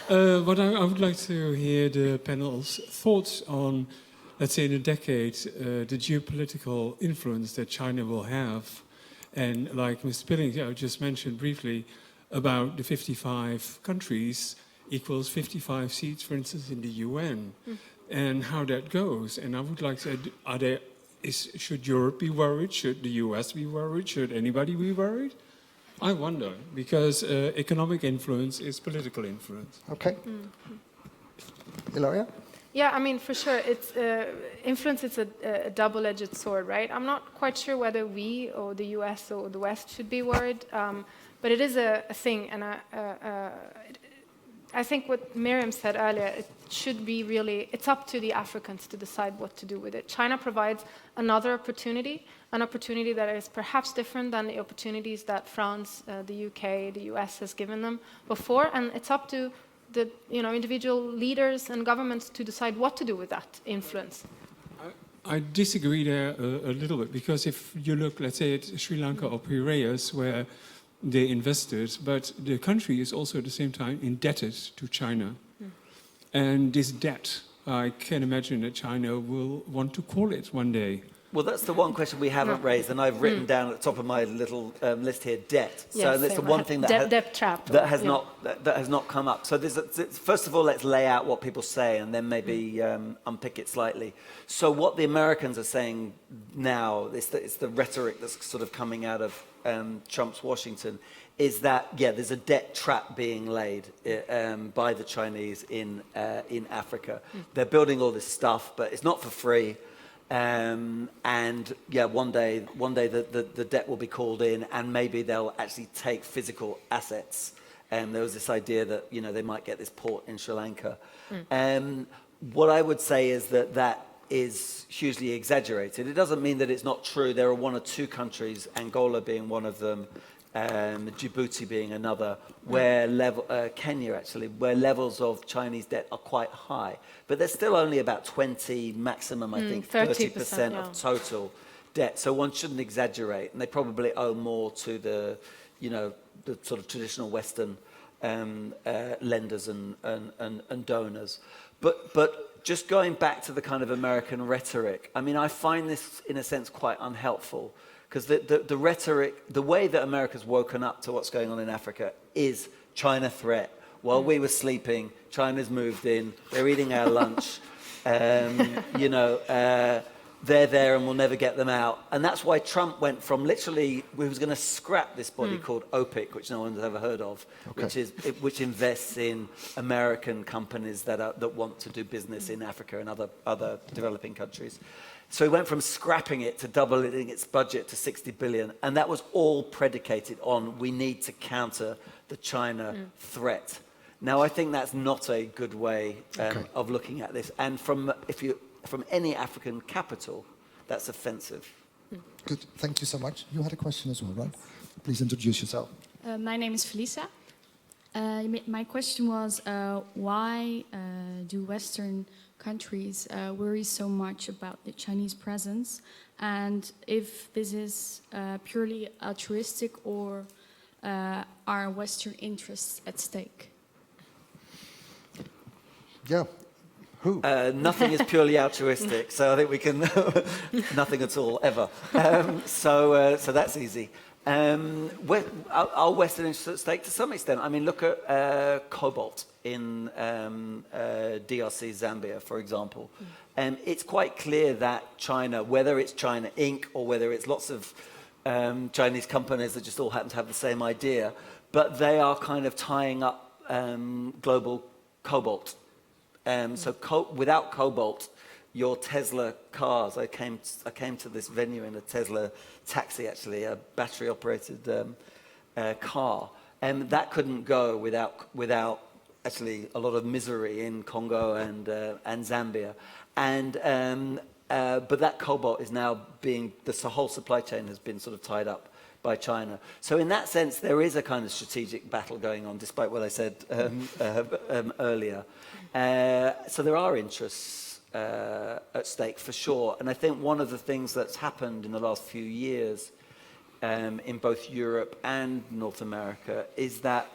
But I would like to hear the panel's thoughts on, let's say in a decade, the geopolitical influence that China will have. And like Mr. Pilling just mentioned briefly about the 55 countries equals 55 seats, for instance, in the UN, and how that goes. And I would like to say, should Europe be worried? Should the US be worried? Should anybody be worried? I wonder, because economic influence is political influence. Okay. Ilaria? Yeah, I mean, for sure, it's influence is a double-edged sword, right? I'm not quite sure whether we or the US or the West should be worried, but it is a thing, and I think what Miriam said earlier, it should be really, it's up to the Africans to decide what to do with it. China provides another opportunity, an opportunity that is perhaps different than the opportunities that France, the UK, the US has given them before, and it's up to the individual leaders and governments to decide what to do with that influence. I disagree there a little bit, because if you look, let's say, at Sri Lanka or Piraeus, where they invested, but the country is also at the same time indebted to China. And this debt, I can imagine that China will want to call it one day. Well, that's the one question we haven't raised, and I've written down at the top of my little list here, debt. Yes, so that's the one thing that debt trap that has not come up. So first of all, let's lay out what people say, and then maybe unpick it slightly. So what the Americans are saying now, it's the rhetoric that's sort of coming out of Trump's Washington, is that there's a debt trap being laid by the Chinese in Africa. They're building all this stuff, but it's not for free. And one day the debt will be called in, and maybe they'll actually take physical assets. There was this idea that they might get this port in Sri Lanka. What I would say is that is hugely exaggerated. It doesn't mean that it's not true. There are one or two countries, Angola being one of them, Djibouti being another, where Kenya actually, where levels of Chinese debt are quite high. But there's still only about 20, maximum, I think, 30% of total debt. So one shouldn't exaggerate. And they probably owe more to the sort of traditional Western lenders and donors. But just going back to the kind of American rhetoric, I mean, I find this, in a sense, quite unhelpful. Because the rhetoric, the way that America's woken up to what's going on in Africa is China threat. While we were sleeping, China's moved in, they're eating our lunch, they're there and we'll never get them out. And that's why Trump went from literally, we was going to scrap this body called OPIC, which no one's ever heard of, which invests in American companies that want to do business in Africa and other developing countries. So he went from scrapping it to doubling its budget to 60 billion. And that was all predicated on we need to counter the China threat. Now, I think that's not a good way of looking at this. And from any African capital, that's offensive. Good, thank you so much. You had a question as well, right? Please introduce yourself. My name is Felisa. My question was, why do Western countries worry so much about the Chinese presence? And if this is purely altruistic, or are Western interests at stake? Yeah. Who? Nothing is purely altruistic, so I think we can... nothing at all, ever. So that's easy. Are Western interests at stake? To some extent. I mean, look at cobalt in DRC, Zambia, for example. It's quite clear that China, whether it's China Inc. or whether it's lots of Chinese companies that just all happen to have the same idea, but they are kind of tying up global cobalt. Without cobalt, your Tesla cars, I came to this venue in a Tesla taxi, actually, a battery-operated car, and that couldn't go without actually a lot of misery in Congo and Zambia. But that cobalt is now the whole supply chain has been sort of tied up by China. So in that sense, there is a kind of strategic battle going on, despite what I said earlier. So there are interests at stake for sure. And I think one of the things that's happened in the last few years in both Europe and North America is that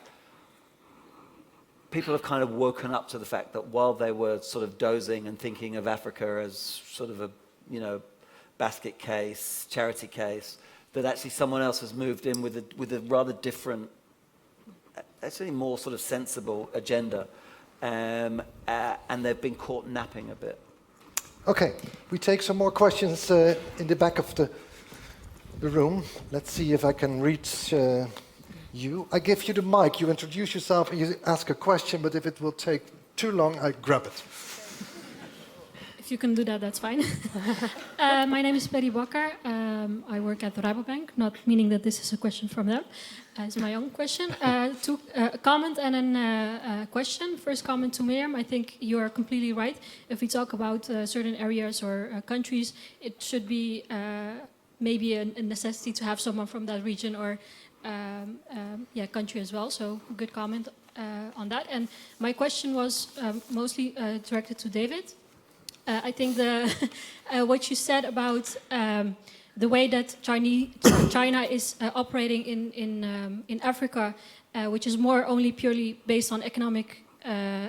people have kind of woken up to the fact that while they were sort of dozing and thinking of Africa as sort of a, basket case, charity case, that actually someone else has moved in with a rather different, actually more sort of sensible agenda. And they've been caught napping a bit. Okay, we take some more questions in the back of the room. Let's see if I can reach you. I give you the mic, you introduce yourself and you ask a question, but if it will take too long, I grab it. If you can do that, that's fine. My name is Perry Bakker. I work at the Rabobank, not meaning that this is a question from them. It's my own question. A comment and then a question. First comment to Miriam. I think you are completely right. If we talk about certain areas or countries, it should be maybe a necessity to have someone from that region or country as well. So good comment on that. And my question was mostly directed to David. I think what you said about the way that China is operating in Africa, which is more only purely based on economic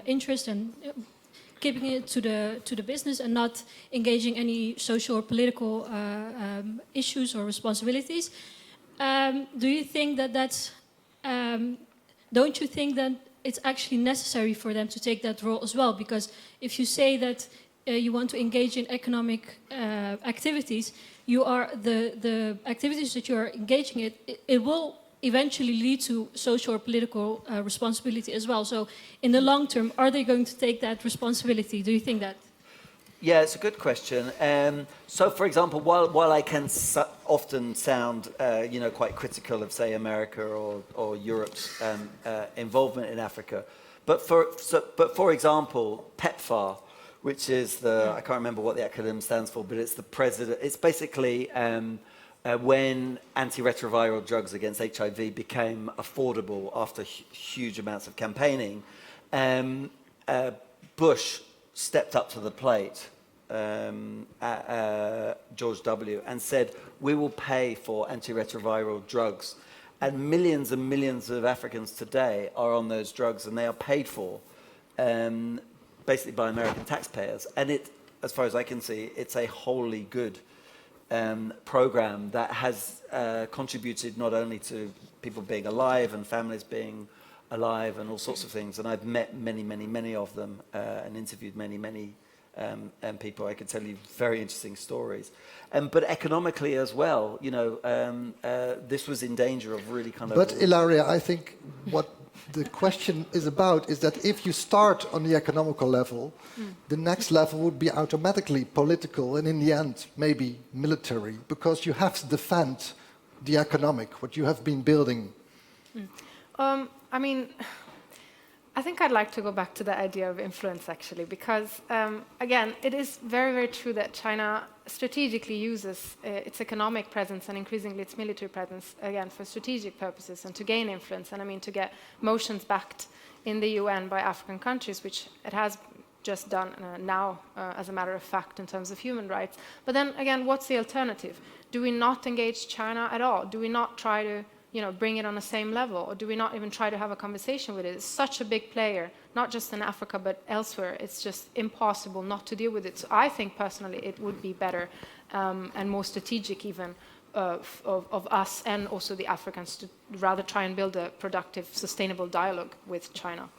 interest and keeping it to the business and not engaging any social or political issues or responsibilities. Do you think that's? Don't you think that it's actually necessary for them to take that role as well? Because if you say that you want to engage in economic activities, the activities that you are engaging in, it will eventually lead to social or political responsibility as well. So in the long term, are they going to take that responsibility? Do you think that? Yeah, it's a good question. So, for example, while I can often sound, quite critical of, say, America or Europe's involvement in Africa, but for example, PEPFAR, which is I can't remember what the acronym stands for, but it's the president. It's basically when antiretroviral drugs against HIV became affordable after huge amounts of campaigning, Bush stepped up to the plate, George W., and said, we will pay for antiretroviral drugs. And millions of Africans today are on those drugs, and they are paid for basically by American taxpayers. And as far as I can see, it's a wholly good program that has contributed not only to people being alive and families being alive and all sorts of things. And I've met many of them and interviewed many people. I could tell you very interesting stories. But economically as well, this was in danger of really kind of... But Ilaria, I think what the question is about is that if you start on the economical level, the next level would be automatically political and in the end maybe military, because you have to defend the economic, what you have been building. I mean, I think I'd like to go back to the idea of influence, actually, because, again, it is very, very true that China strategically uses its economic presence and increasingly its military presence, again, for strategic purposes and to gain influence, and I mean to get motions backed in the UN by African countries, which it has just done now, as a matter of fact, in terms of human rights. But then, again, what's the alternative? Do we not engage China at all? Do we not try to bring it on the same level? Or do we not even try to have a conversation with it? It's such a big player, not just in Africa, but elsewhere. It's just impossible not to deal with it. So I think, personally, it would be better and more strategic even of us and also the Africans to rather try and build a productive, sustainable dialogue with China.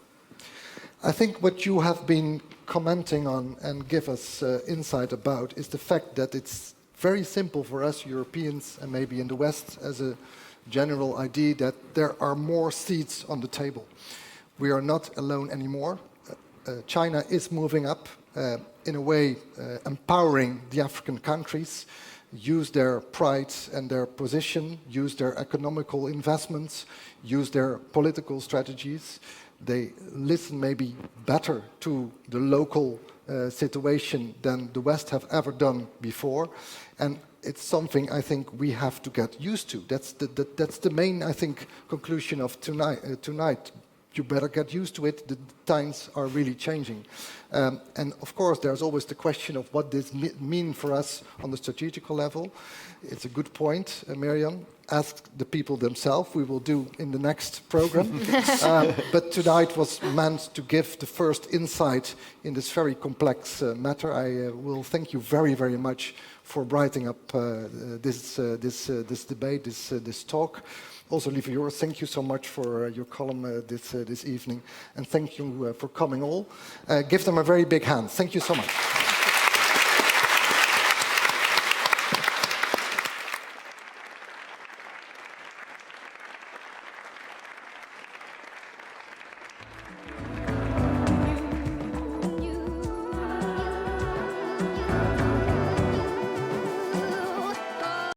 I think what you have been commenting on and give us insight about is the fact that it's very simple for us Europeans and maybe in the West as a general idea that there are more seats on the table. We are not alone anymore. China is moving up in a way, empowering the African countries, use their pride and their position, use their economical investments, use their political strategies. They listen maybe better to the local situation than the West have ever done before. And it's something I think we have to get used to. That's the main, I think, conclusion of tonight. You better get used to it. The times are really changing. And of course, there's always the question of what this mean for us on the strategical level. It's a good point, Miriam. Ask the people themselves. We will do in the next program. But tonight was meant to give the first insight in this very complex matter. I will thank you very, very much for brightening up this debate, this talk. Also, Lieve Joris, thank you so much for your column this evening. And thank you for coming all. Give them a very big hand. Thank you so much.